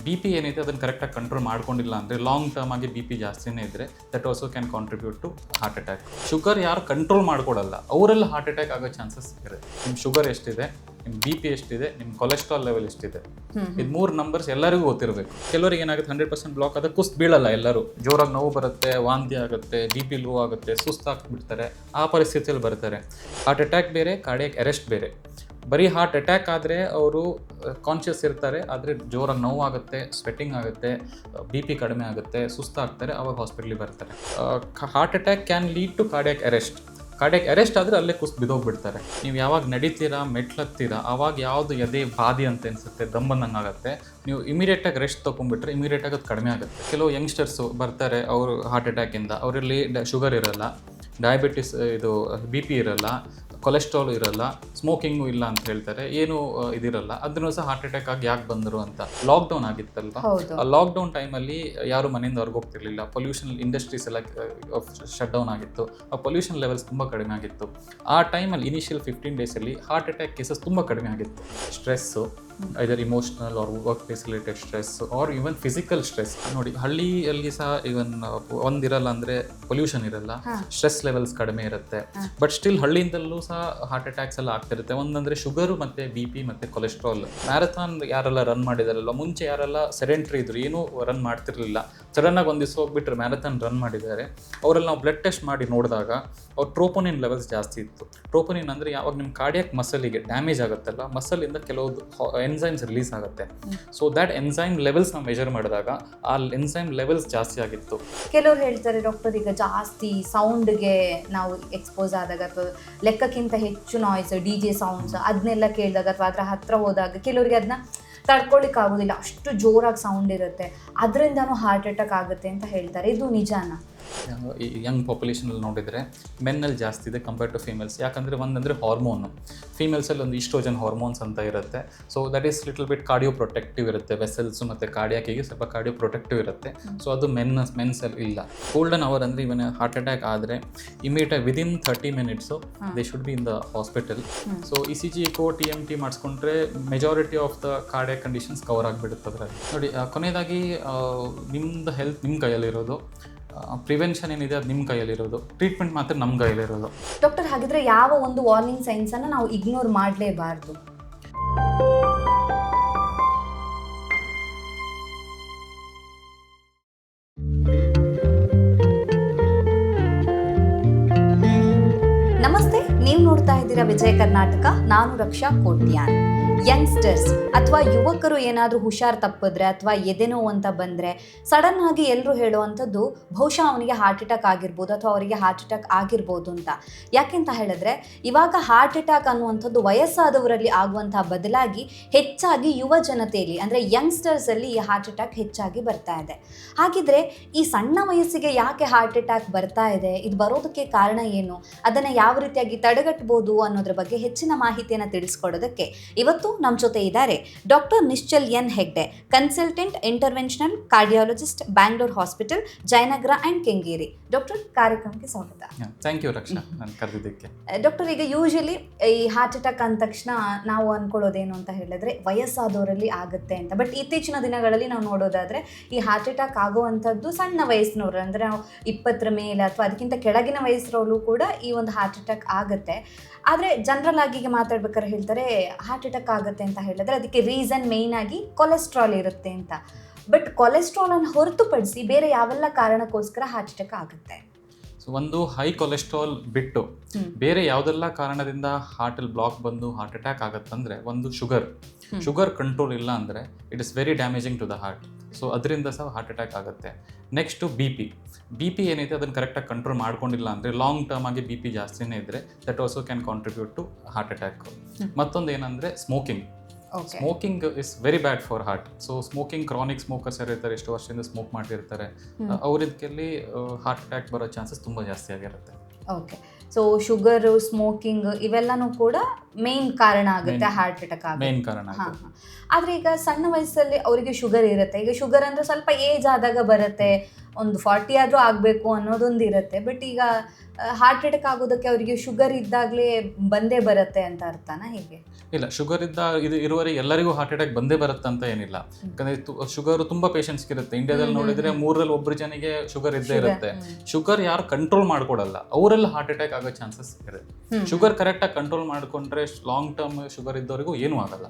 B P ಏನಿದೆ ಅದನ್ನು ಕರೆಕ್ಟಾಗಿ ಕಂಟ್ರೋಲ್ ಮಾಡ್ಕೊಂಡಿಲ್ಲ ಅಂದರೆ ಲಾಂಗ್ ಟರ್ಮ್ ಆಗಿ ಬಿ ಪಿ ಜಾಸ್ತಿನೇ ಇದ್ದರೆ that also can contribute to heart attack. Sugar ಯಾರು ಕಂಟ್ರೋಲ್ ಮಾಡ್ಕೊಡಲ್ಲ ಅವರೆಲ್ಲ ಹಾರ್ಟ್ ಅಟ್ಯಾಕ್ ಆಗೋ ಚಾನ್ಸಸ್ ಇರುತ್ತೆ. ನಿಮ್ಮ ಶುಗರ್ ಎಷ್ಟಿದೆ, ನಿಮ್ಮ ಬಿ ಪಿ ಎಷ್ಟಿದೆ, ನಿಮ್ಮ ಕೊಲೆಸ್ಟ್ರಾಲ್ ಲೆವೆಲ್ ಎಷ್ಟಿದೆ, ಇದು 3 ನಂಬರ್ಸ್ ಎಲ್ಲರಿಗೂ ಗೊತ್ತಿರಬೇಕು. ಕೆಲವರಿಗೆ ಏನಾಗುತ್ತೆ 100% ಬ್ಲಾಕ್ ಆದ ಕುಸ್ತು ಬೀಳಲ್ಲ, ಎಲ್ಲರೂ ಜೋರಾಗಿ ನೋವು ಬರುತ್ತೆ, ವಾಂತಿ ಆಗುತ್ತೆ, ಬಿ ಪಿ ಲೋ ಆಗುತ್ತೆ, ಸುಸ್ತಾಗ್ಬಿಡ್ತಾರೆ, ಆ ಪರಿಸ್ಥಿತಿಯಲ್ಲಿ ಬರ್ತಾರೆ. ಹಾರ್ಟ್ ಅಟ್ಯಾಕ್ ಬೇರೆ, ಕಾರ್ಡಿಯಾಕ್ ಅರೆಸ್ಟ್ ಬೇರೆ. ಬರೀ ಹಾರ್ಟ್ ಅಟ್ಯಾಕ್ ಆದರೆ ಅವರು ಕಾನ್ಷಿಯಸ್ ಇರ್ತಾರೆ, ಆದರೆ ಜೋರಾಗಿ ನೋವಾಗುತ್ತೆ, ಸ್ವೆಟ್ಟಿಂಗ್ ಆಗುತ್ತೆ, ಬಿ ಪಿ ಕಡಿಮೆ ಆಗುತ್ತೆ, ಸುಸ್ತಾಗ್ತಾರೆ, ಅವಾಗ ಹಾಸ್ಪಿಟ್ಲಿಗೆ ಬರ್ತಾರೆ. Heart attack can lead to cardiac arrest. Cardiac arrest ಆದರೆ ಅಲ್ಲೇ ಕುಸ್ತು ಬಿದ್ದೋಗ್ಬಿಡ್ತಾರೆ. ನೀವು ಯಾವಾಗ ನಡೀತೀರಾ, ಮೆಟ್ಲತ್ತೀರಾ, ಆವಾಗ ಯಾವುದು ಎದೆ ಬಾದಿ ಅಂತ ಅನಿಸುತ್ತೆ, ದಮ್ಮಂದಂಗೆ ಆಗುತ್ತೆ, ನೀವು ಇಮಿಡಿಯೇಟಾಗಿ ರೆಸ್ಟ್ ತೊಗೊಂಡ್ಬಿಟ್ರೆ ಇಮಿಡಿಯೇಟಾಗಿ ಅದು ಕಡಿಮೆ ಆಗುತ್ತೆ. ಕೆಲವು ಯಂಗ್ಸ್ಟರ್ಸು ಬರ್ತಾರೆ, ಅವರು ಹಾರ್ಟ್ ಅಟ್ಯಾಕಿಂದ, ಅವರಲ್ಲಿ ಶುಗರ್ ಇರಲ್ಲ, ಡಯಾಬಿಟಿಸ್ ಇದು ಬಿ ಪಿ ಇರಲ್ಲ, ಕೊಲೆಸ್ಟ್ರಾಲ್ ಇರಲ್ಲ, ಸ್ಮೋಕಿಂಗು ಇಲ್ಲ ಅಂತ ಹೇಳ್ತಾರೆ, ಏನು ಇದಿರಲ್ಲ, ಅದನ್ನು ಸಹ ಹಾರ್ಟ್ ಅಟ್ಯಾಕ್ ಆಗಿ ಯಾಕೆ ಬಂದರು ಅಂತ. ಲಾಕ್ಡೌನ್ ಆಗಿತ್ತಲ್ವ, ಆ ಲಾಕ್ಡೌನ್ ಟೈಮಲ್ಲಿ ಯಾರು ಮನೆಯಿಂದ ಹೊರಗೆ ಹೋಗ್ತಿರ್ಲಿಲ್ಲ, ಪೊಲ್ಯೂಷನ್ ಇಂಡಸ್ಟ್ರೀಸ್ ಎಲ್ಲ ಶಟ್ ಡೌನ್ ಆಗಿತ್ತು, ಆ ಪೊಲ್ಯೂಷನ್ ಲೆವೆಲ್ಸ್ ತುಂಬ ಕಡಿಮೆ ಆಗಿತ್ತು. ಆ ಟೈಮಲ್ಲಿ ಇನಿಷಿಯಲ್ 15 ಡೇಸಲ್ಲಿ ಹಾರ್ಟ್ ಅಟ್ಯಾಕ್ ಕೇಸಸ್ ತುಂಬ ಕಡಿಮೆ ಆಗಿತ್ತು. Stress, either emotional or workplace related stress or even physical stress. ನೋಡಿ, ಹಳ್ಳಿಯಲ್ಲಿ ಸಹ ಈವನ್ ಒಂದಿರಲ್ಲ ಅಂದರೆ ಪೊಲ್ಯೂಷನ್ ಇರಲ್ಲ, ಸ್ಟ್ರೆಸ್ ಲೆವೆಲ್ಸ್ ಕಡಿಮೆ ಇರುತ್ತೆ, ಬಟ್ ಸ್ಟಿಲ್ ಹಳ್ಳಿಯಿಂದಲೂ ಸಹ ಹಾರ್ಟ್ ಅಟ್ಯಾಕ್ಸ್ ಎಲ್ಲ ಆಗ್ತಿರುತ್ತೆ. ಒಂದಂದರೆ ಶುಗರು ಮತ್ತು ಬಿ ಪಿ ಮತ್ತು ಕೊಲೆಸ್ಟ್ರಾಲ್. ಮ್ಯಾರಥಾನ್ ಯಾರೆಲ್ಲ ರನ್ ಮಾಡಿದಾರಲ್ಲ, ಮುಂಚೆ ಯಾರೆಲ್ಲ ಸೆಡೆಂಟ್ರಿ ಇದ್ರು, ಏನೂ ರನ್ ಮಾಡ್ತಿರ್ಲಿಲ್ಲ, ಸಡನ್ನಾಗಿ ಒಂದು ದಿವಸ ಹೋಗ್ಬಿಟ್ರೆ ಮ್ಯಾರಥಾನ್ ರನ್ ಮಾಡಿದ್ದಾರೆ, ಅವರೆಲ್ಲ ನಾವು ಬ್ಲಡ್ ಟೆಸ್ಟ್ ಮಾಡಿ ನೋಡಿದಾಗ ಅವ್ರ ಟ್ರೋಪೋನಿನ್ ಲೆವೆಲ್ಸ್ ಜಾಸ್ತಿ ಇತ್ತು. ಟ್ರೋಪೋನಿನ್ ಅಂದರೆ ಯಾವಾಗ ನಿಮ್ಮ ಕಾರ್ಡಿಯಾಕ್ ಮಸಲಿಗೆ ಡ್ಯಾಮೇಜ್ ಆಗುತ್ತಲ್ಲ, ಮಸಲಿಂದ ಕೆಲವು ಎನ್ಸೈಮ್ಸ್ ರಿಲೀಸ್ ಆಗುತ್ತೆ. ಸೊ ದ್ಯಾಟ್ ಎನ್ಸೈಮ್ ಲೆವೆಲ್ಸ್ ನಾವು ಮೆಜರ್ ಮಾಡಿದಾಗ ಆ ಎನ್ಸೈಮ್ ಲೆವೆಲ್ಸ್ ಜಾಸ್ತಿ ಆಗಿತ್ತು. ಕೆಲವರು ಹೇಳ್ತಾರೆ ಡಾಕ್ಟರ್, ಈಗ ಜಾಸ್ತಿ ಸೌಂಡ್ಗೆ ನಾವು ಎಕ್ಸ್ಪೋಸ್ ಆದಾಗ ಅಥವಾ ಲೆಕ್ಕಕ್ಕಿಂತ ಹೆಚ್ಚು ನಾಯ್ಸ್, DJ ಸೌಂಡ್ಸ್ ಅದನ್ನೆಲ್ಲ ಕೇಳಿದಾಗ ಅಥವಾ ಅದರ ಹತ್ರ ಹೋದಾಗ ಕೆಲವರಿಗೆ ಅದನ್ನ ತಡ್ಕೊಳ್ಳಿಕ್ಕೆ ಆಗೋದಿಲ್ಲ, ಅಷ್ಟು ಜೋರಾಗಿ ಸೌಂಡ್ ಇರುತ್ತೆ, ಅದರಿಂದನೂ ಹಾರ್ಟ್ ಅಟ್ಯಾಕ್ ಆಗುತ್ತೆ ಅಂತ ಹೇಳ್ತಾರೆ. ಇದು ನಿಜಾನ? ಈ ಯಂಗ್ ಪಾಪ್ಯುಲೇಷನಲ್ಲಿ ನೋಡಿದರೆ ಮೆನ್ನಲ್ಲಿ ಜಾಸ್ತಿ ಇದೆ ಕಂಪೇರ್ ಟು ಫೀಮೇಲ್ಸ್. ಯಾಕಂದರೆ ಒಂದಂದರೆ ಹಾರ್ಮೋನು, ಫೀಮೇಲ್ಸಲ್ಲಿ ಒಂದು ಈಸ್ಟ್ರೋಜನ್ ಹಾರ್ಮೋನ್ಸ್ ಅಂತ ಇರುತ್ತೆ. So that is little bit cardio protective ಇರುತ್ತೆ, ವೆಸಲ್ಸು ಮತ್ತು ಕಾರ್ಡಿಯಾಕಿಗೆ ಸ್ವಲ್ಪ ಕಾರ್ಡಿಯೋ ಪ್ರೊಟೆಕ್ಟಿವ್ ಇರುತ್ತೆ. ಸೊ ಅದು ಮೆನ್ಸಲ್ಲಿ ಇಲ್ಲ. ಗೋಲ್ಡನ್ ಅವರ್ ಅಂದರೆ ಇವನ್ ಹಾರ್ಟ್ ಅಟ್ಯಾಕ್ ಆದರೆ ಇಮಿಡಿಯೇಟಾಗಿ within 30 minutes they should be in the hospital. So ECG echo TMT ಮಾಡಿಸ್ಕೊಂಡ್ರೆ majority of the cardiac conditions cover ಆಗಿಬಿಡುತ್ತೆ ಅದರಲ್ಲಿ. ನೋಡಿ, ಕೊನೆಯದಾಗಿ ನಿಮ್ಮದು ಹೆಲ್ತ್ ನಿಮ್ಮ ಕೈಯಲ್ಲಿರೋದು, ಪ್ರಿವೆನ್ಷನ್ ಏನಿದೆ ಅದು ನಿಮ್ಮ ಕೈಯಲ್ಲಿರೋದು, ಟ್ರೀಟ್ಮೆಂಟ್ ಮಾತ್ರ ನಮ್ಮ ಕೈಯಲ್ಲಿರೋದು. ಡಾಕ್ಟರ್, ಹಾಗಿದ್ರೆ ಯಾವ ಒಂದು ವಾರ್ನಿಂಗ್ ಸೈನ್ಸನ್ನು ನಾವು ಇಗ್ನೋರ್ ಮಾಡಲೇಬಾರ್ದು? ನಮಸ್ತೆ, ನೀವು ನೋಡ್ತಾ ಇದ್ದೀರಾ ವಿಜಯ ಕರ್ನಾಟಕ. ನಾನು ರಕ್ಷಾ ಕೋಟ್ಯಾನ್. ಯಂಗ್ಸ್ಟರ್ಸ್ ಅಥವಾ ಯುವಕರು ಏನಾದರೂ ಹುಷಾರ್ ತಪ್ಪಿದ್ರೆ ಅಥವಾ ಎದೆನೋ ಅಂತ ಬಂದರೆ ಸಡನ್ ಆಗಿ ಎಲ್ಲರೂ ಹೇಳುವಂಥದ್ದು ಬಹುಶಃ ಅವನಿಗೆ ಹಾರ್ಟ್ ಅಟ್ಯಾಕ್ ಆಗಿರ್ಬೋದು ಅಥವಾ ಅವರಿಗೆ ಹಾರ್ಟ್ ಅಟ್ಯಾಕ್ ಆಗಿರ್ಬೋದು ಅಂತ. ಯಾಕೆಂತ ಹೇಳಿದ್ರೆ ಇವಾಗ ಹಾರ್ಟ್ ಅಟ್ಯಾಕ್ ಅನ್ನುವಂಥದ್ದು ವಯಸ್ಸಾದವರಲ್ಲಿ ಆಗುವಂಥ ಬದಲಾಗಿ ಹೆಚ್ಚಾಗಿ ಯುವ ಜನತೆಯಲ್ಲಿ ಅಂದರೆ ಯಂಗ್ಸ್ಟರ್ಸಲ್ಲಿ ಈ ಹಾರ್ಟ್ ಅಟ್ಯಾಕ್ ಹೆಚ್ಚಾಗಿ ಬರ್ತಾ ಇದೆ. ಹಾಗಿದ್ರೆ ಈ ಸಣ್ಣ ವಯಸ್ಸಿಗೆ ಯಾಕೆ ಹಾರ್ಟ್ ಅಟ್ಯಾಕ್ ಬರ್ತಾ ಇದೆ, ಇದು ಬರೋದಕ್ಕೆ ಕಾರಣ ಏನು, ಅದನ್ನು ಯಾವ ರೀತಿಯಾಗಿ ತಡೆಗಟ್ಟಬಹುದು ಅನ್ನೋದ್ರ ಬಗ್ಗೆ ಹೆಚ್ಚಿನ ಮಾಹಿತಿಯನ್ನು ತಿಳಿಸ್ಕೊಡೋದಕ್ಕೆ ಇವತ್ತು ನಮ್ಮ ಜೊತೆ ಇದ್ದಾರೆ doctor Nischal N Hegde, consultant interventional cardiologist, Bangalore hospital, Jayanagar and Kengeri. Doctor, ಕಾರ್ಯಕ್ರಮಕ್ಕೆ ಸ್ವಾಗತ. ಥ್ಯಾಂಕ್ ಯು ರಕ್ಷಾ, ನಾನು ಕರೆದಿದ್ದಕ್ಕೆ. ಡಾಕ್ಟರ್, ಈಗ ಯೂಶಲಿ ಈ ಹಾರ್ಟ್ ಅಟ್ಯಾಕ್ ಅಂದ ತಕ್ಷಣ ನಾವು ಅಂದ್ಕೊಳ್ಳೋದೇನು ಅಂತ ಹೇಳಿದ್ರೆ ವಯಸ್ಸಾದವರಲ್ಲಿ ಆಗುತ್ತೆ ಅಂತ. ಬಟ್ ಇತ್ತೀಚಿನ ದಿನಗಳಲ್ಲಿ ನಾವು ನೋಡೋದಾದರೆ ಈ ಹಾರ್ಟ್ ಅಟ್ಯಾಕ್ ಆಗುವಂಥದ್ದು ಸಣ್ಣ ವಯಸ್ಸಿನವರು, ಅಂದರೆ ನಾವು 20 ಮೇಲೆ ಅಥವಾ ಅದಕ್ಕಿಂತ ಕೆಳಗಿನ ವಯಸ್ಸಿನವರು ಕೂಡ ಈ ಒಂದು ಹಾರ್ಟ್ ಅಟ್ಯಾಕ್ ಆಗುತ್ತೆ. ಆದರೆ ಜನರಲ್ ಆಗಿ ಮಾತಾಡ್ಬೇಕಾದ್ರೆ ಹೇಳ್ತಾರೆ ಹಾರ್ಟ್ ಅಟ್ಯಾಕ್ ಆಗುತ್ತೆ ಅಂತ ಹೇಳಿದ್ರೆ ಅದಕ್ಕೆ ರೀಸನ್ ಮೇಯ್ನ್ ಆಗಿ ಕೊಲೆಸ್ಟ್ರಾಲ್ ಇರುತ್ತೆ ಅಂತ. ಬಟ್ ಕೊಲೆಸ್ಟ್ರಾಲನ್ನು ಹೊರತುಪಡಿಸಿ ಬೇರೆ ಯಾವೆಲ್ಲ ಕಾರಣಕ್ಕೋಸ್ಕರ ಹಾರ್ಟ್ ಅಟ್ಯಾಕ್ ಆಗುತ್ತೆ? ಸೊ ಒಂದು ಹೈ ಕೊಲೆಸ್ಟ್ರಾಲ್ ಬಿಟ್ಟು ಬೇರೆ ಯಾವುದೆಲ್ಲ ಕಾರಣದಿಂದ ಹಾರ್ಟಲ್ಲಿ ಬ್ಲಾಕ್ ಬಂದು ಹಾರ್ಟ್ ಅಟ್ಯಾಕ್ ಆಗುತ್ತಂದರೆ, ಒಂದು ಶುಗರ್ ಕಂಟ್ರೋಲ್ ಇಲ್ಲ ಅಂದರೆ it is very damaging to the heart. So ಅದರಿಂದ ಸಹ ಹಾರ್ಟ್ ಅಟ್ಯಾಕ್ ಆಗುತ್ತೆ. ನೆಕ್ಸ್ಟು ಬಿ ಪಿ ಏನಿದೆ ಅದನ್ನು ಕರೆಕ್ಟಾಗಿ ಕಂಟ್ರೋಲ್ ಮಾಡ್ಕೊಂಡಿಲ್ಲ ಅಂದರೆ ಲಾಂಗ್ ಟರ್ಮ್ ಆಗಿ ಬಿ ಪಿ ಜಾಸ್ತಿನೇ ಇದ್ದರೆ that also can contribute to heart attack. ಮತ್ತೊಂದು ಏನಂದರೆ smoking is very bad for heart. So smoking, chronic smokers ಇರ್ತಾರೆ, ಎಷ್ಟು ವರ್ಷದಿಂದ ಸ್ಮೋಕ್ ಮಾಡಿರ್ತಾರೆ, ಅವರಿದ್ದಲ್ಲಿ ಹಾರ್ಟ್ ಅಟ್ಯಾಕ್ ಬರೋ ಚಾನ್ಸಸ್ ತುಂಬ ಜಾಸ್ತಿ ಆಗಿರುತ್ತೆ. ಓಕೆ, ಸೊ ಶುಗರು, ಸ್ಮೋಕಿಂಗ್ ಇವೆಲ್ಲನೂ ಕೂಡ ಮೇನ್ ಕಾರಣ ಆಗುತ್ತೆ ಹಾರ್ಟ್ ಅಟ್ಯಾಕ್ ಆಗುತ್ತೆ. ಮೇನ್ ಕಾರಣ. ಆದರೆ ಈಗ ಸಣ್ಣ ವಯಸ್ಸಲ್ಲಿ ಅವರಿಗೆ ಶುಗರ್ ಇರುತ್ತೆ. ಈಗ ಶುಗರ್ ಅಂದರೆ ಸ್ವಲ್ಪ ಏಜ್ ಆದಾಗ ಬರುತ್ತೆ, ಒಂದು 40 ಆದರೂ ಆಗಬೇಕು ಅನ್ನೋದೊಂದು ಇರುತ್ತೆ. ಬಟ್ ಈಗ ಹಾರ್ಟ್ ಅಟ್ಯಾಕ್ ಆಗೋದಕ್ಕೆ ಅವರಿಗೆ ಶುಗರ್ ಇದ್ದಾಗಲೇ ಬಂದೇ ಬರುತ್ತೆ ಅಂತ ಅರ್ಥನಾ ಹೇಗೆ? ಇಲ್ಲ, ಶುಗರ್ ಇರುವವರೆಗೆ ಎಲ್ಲರಿಗೂ ಹಾರ್ಟ್ ಅಟ್ಯಾಕ್ ಬಂದೇ ಬರುತ್ತೆ ಅಂತ ಏನಿಲ್ಲ. ಯಾಕಂದ್ರೆ ಶುಗರ್ ತುಂಬಾ ಪೇಷಂಟ್ಸ್ಗೆ ಇರುತ್ತೆ. ಇಂಡಿಯಾದಲ್ಲಿ ನೋಡಿದ್ರೆ 3ರಲ್ಲಿ 1 ಜನಕ್ಕೆ ಶುಗರ್ ಇದ್ದೇ ಇರುತ್ತೆ. ಶುಗರ್ ಯಾರು ಕಂಟ್ರೋಲ್ ಮಾಡ್ಕೊಡಲ್ಲ ಅವರೆಲ್ಲ ಹಾರ್ಟ್ ಅಟ್ಯಾಕ್ ಆಗೋ ಚಾನ್ಸಸ್ ಇರುತ್ತೆ. ಶುಗರ್ ಕರೆಕ್ಟಾಗಿ ಕಂಟ್ರೋಲ್ ಮಾಡ್ಕೊಂಡ್ರೆ ಲಾಂಗ್ ಟರ್ಮ್ ಶುಗರ್ ಇದ್ದವರಿಗೂ ಏನೂ ಆಗಲ್ಲ.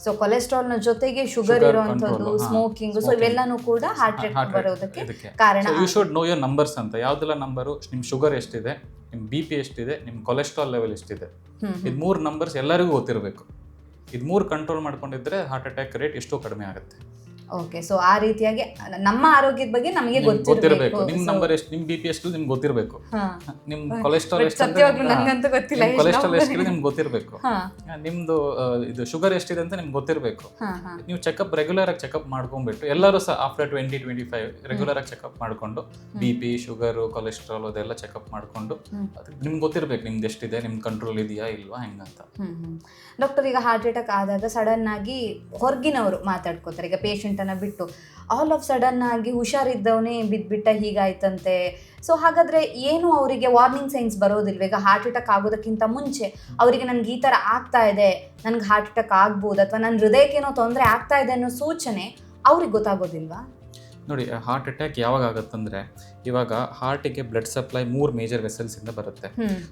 ಸೊ ಕೊಲೆಸ್ಟ್ರಾಲ್ ನ ಜೊತೆಗೆ ಶುಗರ್ ಇರುವಂತದ್ದು, ಸ್ಮೋಕಿಂಗ್, ಸೊ ಇವೆಲ್ಲನೂ ಕೂಡ ಹಾರ್ಟ್ ಅಟ್ಯಾಕ್ ಬರೋದಕ್ಕೆ ಕಾರಣ. You should know your numbers ಅಂತ. ಯಾವ್ದೆಲ್ಲ ನಂಬರು, ನಿಮ್ ಶುಗರ್ ಎಷ್ಟಿದೆ, ನಿಮ್ BP ಎಷ್ಟಿದೆ, ನಿಮ್ ಕೊಲೆಸ್ಟ್ರಾಲ್ ಲೆವೆಲ್ ಎಷ್ಟಿದೆ, ಇದು 3 ನಂಬರ್ಸ್ ಎಲ್ಲರಿಗೂ ಗೊತ್ತಿರಬೇಕು. ಇದು 3 ಕಂಟ್ರೋಲ್ ಮಾಡ್ಕೊಂಡಿದ್ರೆ ಹಾರ್ಟ್ ಅಟ್ಯಾಕ್ ರೇಟ್ ಎಷ್ಟೋ ಕಡಿಮೆ ಆಗುತ್ತೆ. ಓಕೆ, ಸೊ ಆ ರೀತಿಯಾಗಿ ನಮ್ಮ ಆರೋಗ್ಯದ ಬಗ್ಗೆ ನಮಗೆ ಗೊತ್ತಿರಬೇಕು. ನಿಮ್ ನಂಬರ್ ಎಷ್ಟು, ನಿಮ್ BP ಎಷ್ಟು ನಿಮ್ಗೆ ಗೊತ್ತಿರಬೇಕು. ನಿಮ್ ಕೊಲೆಸ್ಟ್ರಾಲ್ ಎಷ್ಟು, ಕೊಲೆಸ್ಟ್ರಾಲ್ ಎಷ್ಟಿದೆ ನಿಮ್ಗೆ ಗೊತ್ತಿರಬೇಕು. ನಿಮ್ದು ಇದು ಶುಗರ್ ಎಷ್ಟಿದೆ ಅಂತ ನಿಮ್ಗೆ ಗೊತ್ತಿರಬೇಕು. ನೀವು ಚೆಕಪ್ ರೆಗ್ಯುಲರ್ ಆಗಿ ಚೆಕಪ್ ಮಾಡ್ಕೊಂಡ್ಬಿಟ್ಟು ಎಲ್ಲರೂ ಸಹ ಆಫ್ಟರ್ 20-25 ರೆಗ್ಯುಲರ್ ಆಗಿ ಚೆಕಪ್ ಮಾಡ್ಕೊಂಡು BP, ಶುಗರ್, ಕೊಲೆಸ್ಟ್ರಾಲ್ ಅದೆಲ್ಲ ಚೆಕಪ್ ಮಾಡ್ಕೊಂಡು ನಿಮ್ಗೆ ಗೊತ್ತಿರಬೇಕು ನಿಮ್ದು ಎಷ್ಟಿದೆ, ನಿಮ್ ಕಂಟ್ರೋಲ್ ಇದೆಯಾ ಇಲ್ವಾ ಹೆಂಗಂತ. ಡಾಕ್ಟರ್, ಈಗ ಹಾರ್ಟ್ ಅಟ್ಯಾಕ್ ಆದಾಗ ಸಡನ್ ಆಗಿ ಹೊರಗಿನವರು ಮಾತಾಡ್ಕೋತಾರೆ. ಈಗ ಪೇಷಂಟ್ ಅನ್ನ ಬಿಟ್ಟು ಆಲ್ ಆಫ್ ಸಡನ್ ಆಗಿ ಹುಷಾರಿದ್ದವನೇ ಬಿದ್ಬಿಟ್ಟ, ಹೀಗಾಯ್ತಂತೆ. ಸೊ ಹಾಗಾದ್ರೆ ಏನು ಅವರಿಗೆ ವಾರ್ನಿಂಗ್ ಸೈನ್ಸ್ ಬರೋದಿಲ್ವ? ಈಗ ಹಾರ್ಟ್ ಅಟ್ಯಾಕ್ ಆಗೋದಕ್ಕಿಂತ ಮುಂಚೆ ಅವರಿಗೆ ನನ್ಗೆ ಈ ತರ ಆಗ್ತಾ ಇದೆ, ನನ್ಗೆ ಹಾರ್ಟ್ ಅಟ್ಯಾಕ್ ಆಗ್ಬೋದು, ಅಥವಾ ನನ್ನ ಹೃದಯಕ್ಕೇನೋ ತೊಂದರೆ ಆಗ್ತಾ ಇದೆ ಅನ್ನೋ ಸೂಚನೆ ಅವ್ರಿಗೆ ಗೊತ್ತಾಗೋದಿಲ್ವಾ? ನೋಡಿ, ಹಾರ್ಟ್ ಅಟ್ಯಾಕ್ ಯಾವಾಗ ಆಗುತ್ತಂದ್ರೆ, ಇವಾಗ ಹಾರ್ಟಿಗೆ ಬ್ಲಡ್ ಸಪ್ಲೈ 3 ಮೇಜರ್ ವೆಸಲ್ಸ್ ಇಂದ ಬರುತ್ತೆ.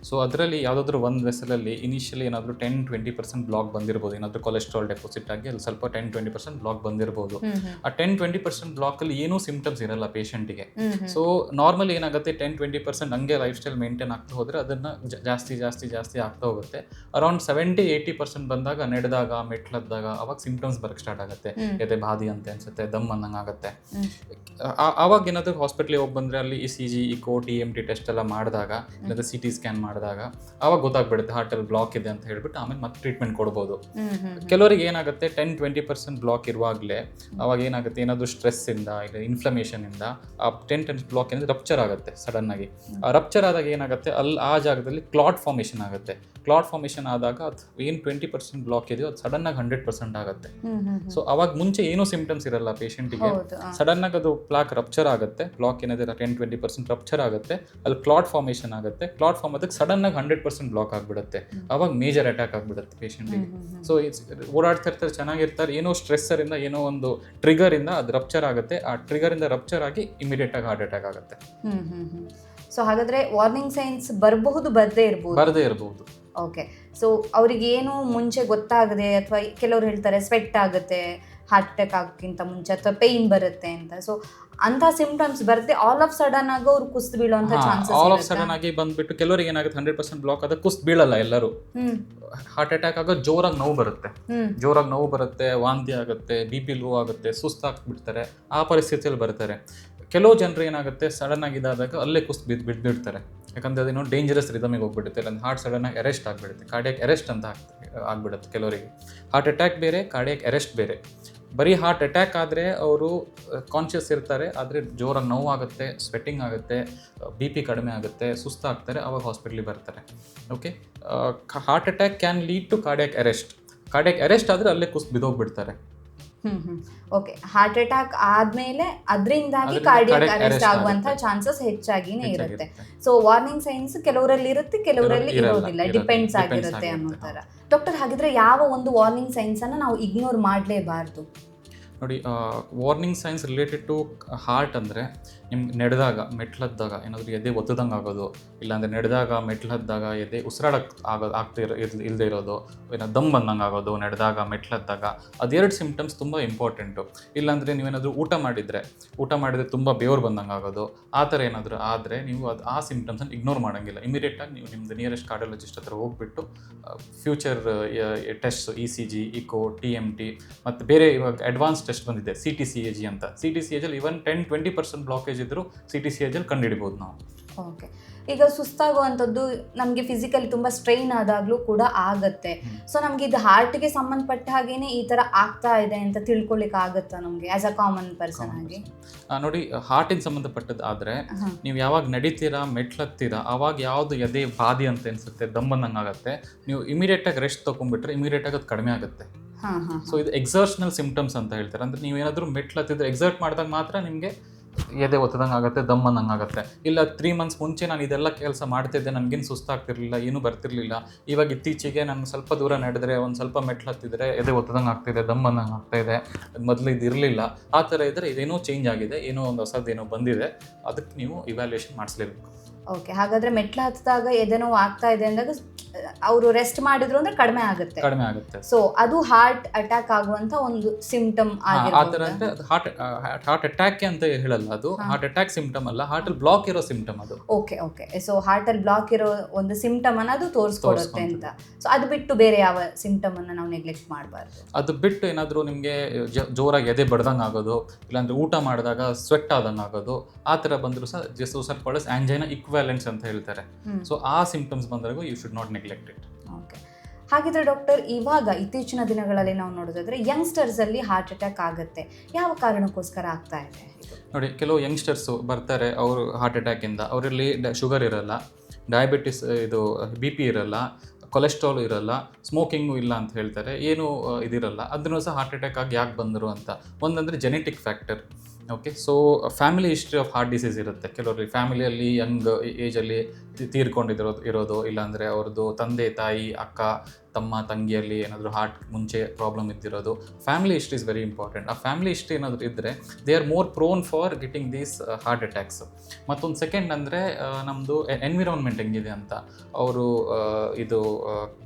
ಸೊ ಅದರಲ್ಲಿ ಯಾವುದಾದ್ರೂ ಒಂದು ವೆಸಲಲ್ಲಿ ಇನಿಷಿಯಲಿ ಏನಾದರೂ 10-20% ಬ್ಲಾಕ್ ಬಂದಿರ್ಬೋದು. ಏನಾದರೂ ಕೊಲೆಸ್ಟ್ರಾಲ್ ಡೆಪಾಸಿಟ್ ಆಗಿ ಅಲ್ಲಿ ಸ್ವಲ್ಪ 10-20% ಬ್ಲಾಕ್ ಬಂದಿರ್ಬೋದು. ಆ 10-20% ಬ್ಲಾಕಲ್ಲಿ ಏನೂ ಸಿಂಪ್ಟಮ್ಸ್ ಇರಲ್ಲ ಪೇಷಂಟಿಗೆ. ಸೊ ನಾರ್ಮಲಿ ಏನಾಗುತ್ತೆ, 10-20% ಹಂಗೆ ಲೈಫ್ ಸ್ಟೈಲ್ ಮೇಂಟೈನ್ ಆಗ್ತಾ ಹೋದರೆ ಅದನ್ನು ಜಾಸ್ತಿ ಆಗ್ತಾ ಹೋಗುತ್ತೆ. ಅರೌಂಡ್ 70-80% ಬಂದಾಗ, ನಡೆದಾಗ, ಮೆಟ್ಲದ್ದಾಗ ಅವಾಗ ಸಿಂಪ್ಟಮ್ಸ್ ಬರೋಕ್ಕೆ ಸ್ಟಾರ್ಟ್ ಆಗುತ್ತೆ. ಎದೆ ಬಾದಿ ಅಂತ ಅನ್ಸುತ್ತೆ, ದಮ್ ಅನ್ನಂಗೆ ಆಗುತ್ತೆ. ಆವಾಗ ಏನಾದರೂ ಹಾಸ್ಪಿಟ್ಲಿಗೆ ಹೋಗಿ ಬಂದರೆ ಅಲ್ಲಿ ECG, ಇಕೋ, TMT ಟೆಸ್ಟ್ ಎಲ್ಲ ಮಾಡಿದಾಗ, ಇಲ್ಲಾಂದ್ರೆ CT ಸ್ಕ್ಯಾನ್ ಮಾಡಿದಾಗ ಆವಾಗ ಗೊತ್ತಾಗ್ಬಿಡುತ್ತೆ ಹಾರ್ಟಲ್ಲಿ ಬ್ಲಾಕ್ ಇದೆ ಅಂತ ಹೇಳ್ಬಿಟ್ಟು ಆಮೇಲೆ ಮತ್ತೆ ಟ್ರೀಟ್ಮೆಂಟ್ ಕೊಡ್ಬೋದು. ಕೆಲವರಿಗೆ ಏನಾಗುತ್ತೆ 10-20% ಬ್ಲಾಕ್ ಇರುವಾಗಲೇ ಅವಾಗ ಏನಾಗುತ್ತೆ, ಏನಾದರೂ ಸ್ಟ್ರೆಸ್ಸಿಂದ ಇಲ್ಲ ಇನ್ಫ್ಲಮೇಷನಿಂದ ಆ 10 ಬ್ಲಾಕ್ ಏನಾದರೂ ರಪ್ಚರ್ ಆಗುತ್ತೆ ಸಡನ್ ಆಗಿ. ಆ ರಪ್ಚರ್ ಆದಾಗ ಏನಾಗುತ್ತೆ, ಅಲ್ಲಿ ಆ ಜಾಗದಲ್ಲಿ ಕ್ಲಾಟ್ ಫಾರ್ಮೇಷನ್ ಆಗುತ್ತೆ. ಕ್ಲಾಟ್ ಫಾರ್ಮೇಷನ್ ಆದಾಗ ಅದು ಏನು 20% ಬ್ಲಾಕ್ ಇದೆಯೋ ಅದು ಸಡನ್ ಆಗಿ 100% ಆಗುತ್ತೆ. ಸೊ ಅವಾಗ ಮುಂಚೆ ಏನೂ ಸಿಂಪ್ಟಮ್ಸ್ ಇರಲ್ಲ ಪೇಷಂಟಿಗೆ. ಸಡನ್ ಆಗಿ ಅದು ಪ್ಲಾಕ್ ರಪ್ಚರ್ ಆಗುತ್ತೆ. ಬ್ಲಾಕ್ ಏನಿದೆ 10-20% ರಪ್ಚರ್ ಆಗುತ್ತೆ, ಅಲ್ಲಿ ಕ್ಲಾಟ್ ಫಾರ್ಮೇಷನ್ ಆಗುತ್ತೆ. ಕ್ಲಾಟ್ ಫಾರ್ಮ್ ಅದಕ್ಕೆ ಸಡನ್ ಆಗಿ 100% ಬ್ಲಾಕ್ ಆಗಿಬಿಡುತ್ತೆ. ಅವಾಗ ಮೇಜರ್ ಅಟ್ಯಾಕ್ ಆಗಿಬಿಡುತ್ತೆ ಪೇಷಂಟಿಗೆ. ಸೊ ಓಡಾಡ್ತಾ ಇರ್ತಾರೆ, ಚೆನ್ನಾಗಿರ್ತಾರೆ, ಏನೋ ಸ್ಟ್ರೆಸ್ಸರಿಂದ, ಏನೋ ಒಂದು ಟ್ರಿಗರಿಂದ ಅದು ರಪ್ಚರ್ ಆಗುತ್ತೆ. ಆ ಟ್ರಿಗರಿಂದ ರಪ್ಚರ್ ಆಗಿ ಇಮಿಡಿಯೇಟ್ ಆಗಿ ಹಾರ್ಟ್ ಅಟ್ಯಾಕ್ ಆಗುತ್ತೆ. ಸೊ ಹಾಗಾದ್ರೆ ವಾರ್ನಿಂಗ್ ಸೈನ್ಸ್ ಬರದೇ ಇರಬಹುದು. ಓಕೆ, ಸೊ ಅವ್ರಿಗೆ ಏನು ಮುಂಚೆ ಗೊತ್ತಾಗದೆ, ಅಥವಾ ಕೆಲವ್ರು ಹೇಳ್ತಾರೆ ಸ್ವೆಟ್ ಆಗುತ್ತೆ ಹಾರ್ಟ್ ಅಟ್ಯಾಕ್ ಆಗೋಕ್ಕಿಂತ ಮುಂಚೆ, ಅಥವಾ ಪೇಯ್ನ್ ಬರುತ್ತೆ ಅಂತ. ಸೊ ಅಂತ ಸಿಂಪ್ಟಮ್ಸ್ ಬರುತ್ತೆ, ಆಲ್ ಆಫ್ ಸಡನ್ ಆಗಿ ಅವ್ರು ಕುಸ್ತು ಬೀಳುವಂತ ಚಾನ್ಸಸ್. ಆಲ್ ಆಫ್ ಸಡನ್ ಆಗಿ ಬಂದ್ಬಿಟ್ಟು ಕೆಲವರಿಗೆ ಏನಾಗುತ್ತೆ 100% ಬ್ಲಾಕ್ ಆದ ಕುಸ್ತು ಬೀಳಲ್ಲ ಎಲ್ಲರೂ. ಹಾರ್ಟ್ ಅಟ್ಯಾಕ್ ಆಗೋ ಜೋರಾಗಿ ನೋವು ಬರುತ್ತೆ, ವಾಂತಿ ಆಗುತ್ತೆ, BP ಲೋ ಆಗುತ್ತೆ, ಸುಸ್ತಾಗ್ಬಿಡ್ತಾರೆ. ಆ ಪರಿಸ್ಥಿತಿಯಲ್ಲಿ ಬರ್ತಾರೆ. ಕೆಲವು ಜನರು ಏನಾಗುತ್ತೆ, ಸಡನ್ ಆಗಿ ಇದಾದಾಗ ಅಲ್ಲೇ ಕುಸ್ತು ಬಿದ್ದುಬಿಡ್ತಾರೆ. ಯಾಕಂದರೆ ಅದೇನೋ ಡೇಂಜರಸ್ ರಿದಮಿಗೆ ಹೋಗ್ಬಿಡುತ್ತೆ, ಇಲ್ಲ ಹಾರ್ಟ್ ಸಡನ್ ಆಗಿ ಅರೆಸ್ಟ್ ಆಗಿಬಿಡುತ್ತೆ. ಕಾರ್ಡಿಯಾಕ್ ಅರೆಸ್ಟ್ ಅಂತ ಆಗ್ಬಿಡುತ್ತೆ ಕೆಲವರಿಗೆ. ಹಾರ್ಟ್ ಅಟ್ಯಾಕ್ ಬೇರೆ, ಕಾರ್ಡಿಯಾಕ್ ಅರೆಸ್ಟ್ ಬೇರೆ. ಬರೀ ಹಾರ್ಟ್ ಅಟ್ಯಾಕ್ ಆದರೆ ಅವರು ಕಾನ್ಷಿಯಸ್ ಇರ್ತಾರೆ, ಆದರೆ ಜೋರಾಗಿ ನೋವಾಗುತ್ತೆ, ಸ್ವೆಟ್ಟಿಂಗ್ ಆಗುತ್ತೆ, BP ಕಡಿಮೆ ಆಗುತ್ತೆ, ಸುಸ್ತಾಗ್ತಾರೆ, ಆವಾಗ ಹಾಸ್ಪಿಟ್ಲಿಗೆ ಬರ್ತಾರೆ. Okay, heart attack can lead to cardiac arrest ಆದರೆ ಅಲ್ಲೇ ಕುಸ್ತು ಬಿದ್ದೋಗ್ಬಿಡ್ತಾರೆ. ಓಕೆ, ಹಾರ್ಟ್ ಅಟ್ಯಾಕ್ ಆದ್ಮೇಲೆ ಅದರಿಂದಾಗಿ ಕಾರ್ಡಿಯಾಕ್ ಅರೆಸ್ಟ್ ಆಗುವಂತ ಚಾನ್ಸಸ್ ಹೆಚ್ಚಾಗಿನೇ ಇರುತ್ತೆ. ಸೊ ವಾರ್ನಿಂಗ್ ಸೈನ್ಸ್ ಕೆಲವರಲ್ಲಿ ಇರುತ್ತೆ, ಕೆಲವರಲ್ಲಿ ಇರೋದಿಲ್ಲ, ಡಿಪೆಂಡ್ಸ್ ಆಗಿರುತ್ತೆ ಅನ್ನೋ ತರ. ಡಾಕ್ಟರ್, ಹಾಗಿದ್ರೆ ಯಾವ ಒಂದು ವಾರ್ನಿಂಗ್ ಸೈನ್ಸ್ ಅನ್ನ ನಾವು ಇಗ್ನೋರ್ ಮಾಡಲೇಬಾರ್ದು? ನೋಡಿ, warning signs related to heart ಅಂದರೆ ನಿಮ್ಗೆ ನಡೆದಾಗ, ಮೆಟ್ಲದ್ದಾಗ ಏನಾದರೂ ಎದೆ ಒತ್ತದಂಗೆ ಆಗೋದು, ಇಲ್ಲಾಂದರೆ ನಡೆದಾಗ, ಮೆಟ್ಲದ್ದಾಗ ಎದೆ ಉಸಿರಾಡಕ್ಕೆ ಇಲ್ಲದೆ ಇರೋದು, ಏನೋ ದಮ್ ಬಂದಂಗೆ ಆಗೋದು, ನಡೆದಾಗ, ಮೆಟ್ಲದ್ದಾಗ, ಅದೆರಡು ಸಿಂಪ್ಟಮ್ಸ್ ತುಂಬ ಇಂಪಾರ್ಟೆಂಟು. ಇಲ್ಲಾಂದರೆ ನೀವೇನಾದರೂ ಊಟ ಮಾಡಿದರೆ ತುಂಬ ಬೇವ್ರು ಬಂದಂಗೆ ಆಗೋದು, ಆ ಥರ ಏನಾದರೂ ಆದರೆ ನೀವು ಆ ಸಿಂಪ್ಟಮ್ಸನ್ನು ಇಗ್ನೋರ್ ಮಾಡೋಂಗಿಲ್ಲ. ಇಮಿಡಿಯೇಟಾಗಿ ನೀವು ನಿಮ್ಮದು ನಿಯರೆಸ್ಟ್ ಕಾರ್ಡಿಯಾಲಜಿಸ್ಟ್ ಹತ್ರ ಹೋಗ್ಬಿಟ್ಟು future test, ECG, echo, TMT ಮತ್ತು ಬೇರೆ ಇವಾಗ ಅಡ್ವಾನ್ಸ್ ಟೆಸ್ಟ್ ಬಂದಿದೆ, CT-CAG ಅಂತ. CT-CAGಲ್ಲಿ ಇವನ್ 10-20% ಬ್ಲಾಕೇಜ್ ಇದ್ದರೂ CT-CAGಲ್ಲಿ ಕಂಡುಹಿಡಿಬೋದು ನಾವು. ಓಕೆ, ಈಗ ಸುಸ್ತಾಗುವಂಥದ್ದು ನಮಗೆ ಫಿಸಿಕಲಿ ತುಂಬ ಸ್ಟ್ರೈನ್ ಆದಾಗಲೂ ಕೂಡ ಆಗುತ್ತೆ. ಸೊ ನಮಗೆ ಇದು ಹಾರ್ಟ್ಗೆ ಸಂಬಂಧಪಟ್ಟ ಹಾಗೇನೆ ಈ ಥರ ಆಗ್ತಾ ಇದೆ ಅಂತ ತಿಳ್ಕೊಳ್ಳಿಕ್ಕೆ ಆಗುತ್ತಾ ನಮಗೆ ಆ್ಯಸ್ ಅ ಕಾಮನ್ ಪರ್ಸನ್ ಆಗಿ? ನೋಡಿ, ಹಾರ್ಟಿಗೆ ಸಂಬಂಧಪಟ್ಟದ್ದು ಆದರೆ ನೀವು ಯಾವಾಗ ನಡೀತೀರಾ, ಮೆಟ್ಲತ್ತೀರಾ, ಆವಾಗ ಯಾವುದು ಎದೆ ಬಾದಿ ಅಂತ ಅನಿಸುತ್ತೆ, ದಮ್ಮನ್ನಂಗೆ ಆಗುತ್ತೆ, ನೀವು ಇಮಿಡಿಯೇಟಾಗಿ ರೆಸ್ಟ್ ತೊಗೊಂಡ್ಬಿಟ್ರೆ ಇಮಿಡಿಯೇಟಾಗಿ ಅದು ಕಡಿಮೆ ಆಗುತ್ತೆ. ಸೊ ಇದು ಎಕ್ಸರ್ಷನಲ್ ಸಿಂಪ್ಟಮ್ಸ್ ಅಂತ ಹೇಳ್ತಾರೆ. ಅಂದರೆ ನೀವೇನಾದರೂ ಮೆಟ್ಲತ್ತಿದ್ರೆ ಎಕ್ಸರ್ಟ್ ಮಾಡಿದಾಗ ಮಾತ್ರ ನಿಮಗೆ ಎದೆ ಒತ್ತದಂಗೆ ಆಗುತ್ತೆ, ದಮ್ ಅನ್ನಂಗೆ ಆಗುತ್ತೆ. ಇಲ್ಲ 3 months ಮುಂಚೆ ನಾನು ಇದೆಲ್ಲ ಕೆಲಸ ಮಾಡ್ತಿದ್ದೆ, ನನಗೇನು ಸುಸ್ತಾಗ್ತಿರ್ಲಿಲ್ಲ, ಏನೂ ಬರ್ತಿರ್ಲಿಲ್ಲ. ಇವಾಗ ಇತ್ತೀಚೆಗೆ ನಾನು ಸ್ವಲ್ಪ ದೂರ ನಡೆದ್ರೆ, ಒಂದು ಸ್ವಲ್ಪ ಮೆಟ್ಲು ಹತ್ತಿದ್ರೆ ಎದೆ ಒತ್ತದಂಗೆ ಆಗ್ತಿದೆ, ದಮ್ ಅನ್ನಂಗೆ ಆಗ್ತಾಯಿದೆ, ಮೊದಲು ಇದು ಇರಲಿಲ್ಲ. ಆ ಥರ ಇದ್ದರೆ ಇದೇನೋ ಚೇಂಜ್ ಆಗಿದೆ, ಏನೋ ಒಂದು ಹೊಸದೇನೋ ಬಂದಿದೆ, ಅದಕ್ಕೆ ನೀವು ಇವ್ಯಾಲ್ಯೂಯೇಷನ್ ಮಾಡಿಸ್ಲೇಬೇಕು. ಓಕೆ, ಹಾಗಾದರೆ ಮೆಟ್ಲು ಹತ್ತಿದಾಗ ಎದೆನೋ ಆಗ್ತಾ ಇದೆ ಅಂದಾಗ ಅವರು ರೆಸ್ಟ್ ಮಾಡಿದ್ರು ಅಂದರೆ ಕಡಿಮೆ ಆಗುತ್ತೆ. ಸೊ ಅದು ಹಾರ್ಟ್ ಅಟ್ಯಾಕ್ ಆಗುವಂಥ ಒಂದು ಸಿಂಪ್ಟಮ್ ಆ ಥರ ಅಂದರೆ ಅದು ಹಾರ್ಟ್ ಅಟ್ಯಾಕ್ ಅಂತ ಹೇಳಲ್ಲ, ಅದು ಹಾರ್ಟ್ ಅಟ್ಯಾಕ್ ಸಿಂಪ್ಟಮ್ ಅಲ್ಲ, ಹಾರ್ಟಲ್ಲಿ ಬ್ಲಾಕ್ ಇರೋ ಸಿಂಪ್ಟಮ್ ಅದು. ಓಕೆ, ಸೊ ಹಾರ್ಟಲ್ಲಿ ಬ್ಲಾಕ್ ಇರೋ ಒಂದು ಸಿಂಪ್ಟಮ್ ಅನ್ನು ಅದು ತೋರಿಸ್ಕೊಡುತ್ತೆ ಅಂತ. ಸೊ ಅದು ಬಿಟ್ಟು ಬೇರೆ ಯಾವ ಸಿಂಪ್ಟಮ್ ಅನ್ನು ನಾವು ನೆಗ್ಲೆಕ್ಟ್ ಮಾಡಬಾರ್ದು? ಅದು ಬಿಟ್ಟು ಏನಾದರೂ ನಿಮಗೆ ಜೋರಾಗಿ ಎದೆ ಬಡ್ದಂಗೆ ಆಗೋದು, ಇಲ್ಲಾಂದರೆ ಊಟ ಮಾಡಿದಾಗ ಸ್ವೆಟ್ ಆದಂಗೆ ಆಗೋದು, ಆ ಥರ ಬಂದರೂ ಸಹ ಸ್ವಲ್ಪ ಆಂಜೈನಾ ಇಕ್ವಾಲೆಂಟ್ಸ್ ಅಂತ ಹೇಳ್ತಾರೆ. ಸೊ ಆ ಸಿಂಪ್ಟಮ್ಸ್ ಬಂದಾಗ you should not neglect it. Okay, ಹಾಗಿದ್ರೆ ಡಾಕ್ಟರ್, ಇವಾಗ ಇತ್ತೀಚಿನ ದಿನಗಳಲ್ಲಿ ನಾವು ನೋಡೋದಾದ್ರೆ ಯಂಗ್ಸ್ಟರ್ಸಲ್ಲಿ ಹಾರ್ಟ್ ಅಟ್ಯಾಕ್ ಆಗುತ್ತೆ, ಯಾವ ಕಾರಣಕ್ಕೋಸ್ಕರ ಆಗ್ತಾ ಇದೆ? ನೋಡಿ, ಕೆಲವು ಯಂಗ್ಸ್ಟರ್ಸು ಬರ್ತಾರೆ, ಅವರು ಹಾರ್ಟ್ ಅಟ್ಯಾಕಿಂದ ಅವರಲ್ಲಿ ಶುಗರ್ ಇರಲ್ಲ, ಡಯಾಬಿಟಿಸ್ ಇದು BP ಇರಲ್ಲ, ಕೊಲೆಸ್ಟ್ರಾಲ್ ಇರಲ್ಲ, ಸ್ಮೋಕಿಂಗು ಇಲ್ಲ ಅಂತ ಹೇಳ್ತಾರೆ, ಏನೂ ಇದಿರಲ್ಲ. ಅದನ್ನು ಸಹ ಹಾರ್ಟ್ ಅಟ್ಯಾಕ್ ಆಗಿ ಯಾಕೆ ಬಂದರು ಅಂತ, ಒಂದಂದರೆ genetic factor. Okay, so family history of heart disease ಇರುತ್ತೆ. ಕೆಲವರಿಗೆ ಫ್ಯಾಮಿಲಿಯಲ್ಲಿ ಯಂಗ್ ಏಜಲ್ಲಿ ಇರೋದು, ಇಲ್ಲಾಂದರೆ ಅವ್ರದ್ದು ತಂದೆ ತಾಯಿ ಅಕ್ಕ ತಮ್ಮ ತಂಗಿಯಲ್ಲಿ ಏನಾದರೂ ಹಾರ್ಟ್ ಮುಂಚೆ ಪ್ರಾಬ್ಲಮ್ ಇದ್ದಿರೋದು. Family history is very important. ಆ ಫ್ಯಾಮಿಲಿ ಹಿಸ್ಟ್ರಿ ಏನಾದರೂ ಇದ್ದರೆ they are more prone for getting these heart attacks. ಮತ್ತೊಂದು ಸೆಕೆಂಡ್ ಅಂದರೆ ನಮ್ಮದು ಎನ್ವಿರಾನ್ಮೆಂಟ್ ಹೆಂಗಿದೆ ಅಂತ, ಅವರು ಇದು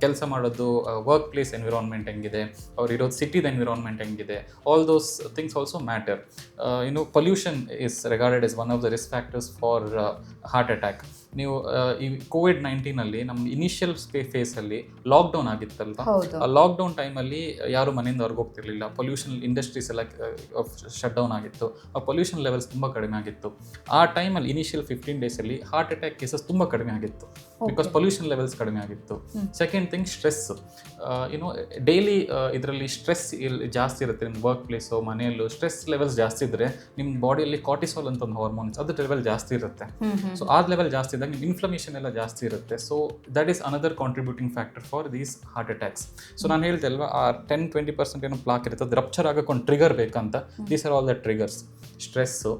ಕೆಲಸ ಮಾಡೋದು ವರ್ಕ್ ಪ್ಲೇಸ್ ಎನ್ವಿರಾನ್ಮೆಂಟ್ ಹೆಂಗಿದೆ, ಅವ್ರು ಇರೋದು ಸಿಟಿದ ಎನ್ವಿರಾನ್ಮೆಂಟ್ ಹೆಂಗಿದೆ, all those things also matter. Pollution is regarded as one of the risk factors for heart attack. ನೀವು ಈ COVID-19 ನಮ್ಮ ಇನಿಷಿಯಲ್ ಫೇಸಲ್ಲಿ ಲಾಕ್ಡೌನ್ ಆಗಿತ್ತಲ್ವ, ಆ ಲಾಕ್ಡೌನ್ ಟೈಮಲ್ಲಿ ಯಾರು ಮನೆಯಿಂದ ಹೊರಗೆ ಹೋಗ್ತಿರ್ಲಿಲ್ಲ, ಪೊಲ್ಯೂಷನ್ ಇಂಡಸ್ಟ್ರೀಸ್ ಎಲ್ಲ ಶಟ್ ಡೌನ್ ಆಗಿತ್ತು, ಆ ಪೊಲ್ಯೂಷನ್ ಲೆವೆಲ್ಸ್ ತುಂಬ ಕಡಿಮೆ ಆಗಿತ್ತು. ಆ ಟೈಮಲ್ಲಿ ಇನಿಷಿಯಲ್ 15 daysಲ್ಲಿ ಹಾರ್ಟ್ ಅಟ್ಯಾಕ್ ಕೇಸಸ್ ತುಂಬ ಕಡಿಮೆ ಆಗಿತ್ತು, ಬಿಕಾಸ್ ಪೊಲ್ಯೂಷನ್ ಲೆವೆಲ್ಸ್ ಕಡಿಮೆ ಆಗಿತ್ತು. Second thing, stress. ಡೈಲಿ ಇದರಲ್ಲಿ ಸ್ಟ್ರೆಸ್ ಜಾಸ್ತಿ ಇರುತ್ತೆ. ನಿಮ್ಮ ವರ್ಕ್ ಪ್ಲೇಸು ಮನೆಯಲ್ಲೂ ಸ್ಟ್ರೆಸ್ ಲೆವೆಲ್ಸ್ ಜಾಸ್ತಿ ಇದ್ದರೆ ನಿಮ್ಮ ಬಾಡಿಯಲ್ಲಿ ಕಾರ್ಟಿಸಾಲ್ ಅಂತ ಒಂದು ಹಾರ್ಮೋನ್ಸ್, ಅದು ಲೆವೆಲ್ ಜಾಸ್ತಿ ಇರುತ್ತೆ. ಸೊ ಆ ಲೆವೆಲ್ ಜಾಸ್ತಿ ಇದ್ದಾಗ ನಿಮ್ಮ ಇನ್ಫ್ಲಮೇಷನ್ ಎಲ್ಲ ಜಾಸ್ತಿ ಇರುತ್ತೆ. So that is another contributing factor for these heart attacks. So ನಾನು ಹೇಳ್ತೆ ಅಲ್ವಾ, ಆ 10-20% ಏನೋ ಪ್ಲಾಕ್ ಇರುತ್ತೆ, ಅದು ರಪ್ಚರ್ ಆಗೋಕ್ಕೆ ಒಂದು ಟ್ರಿಗರ್ ಬೇಕಂತ. These are all the triggers. Stress,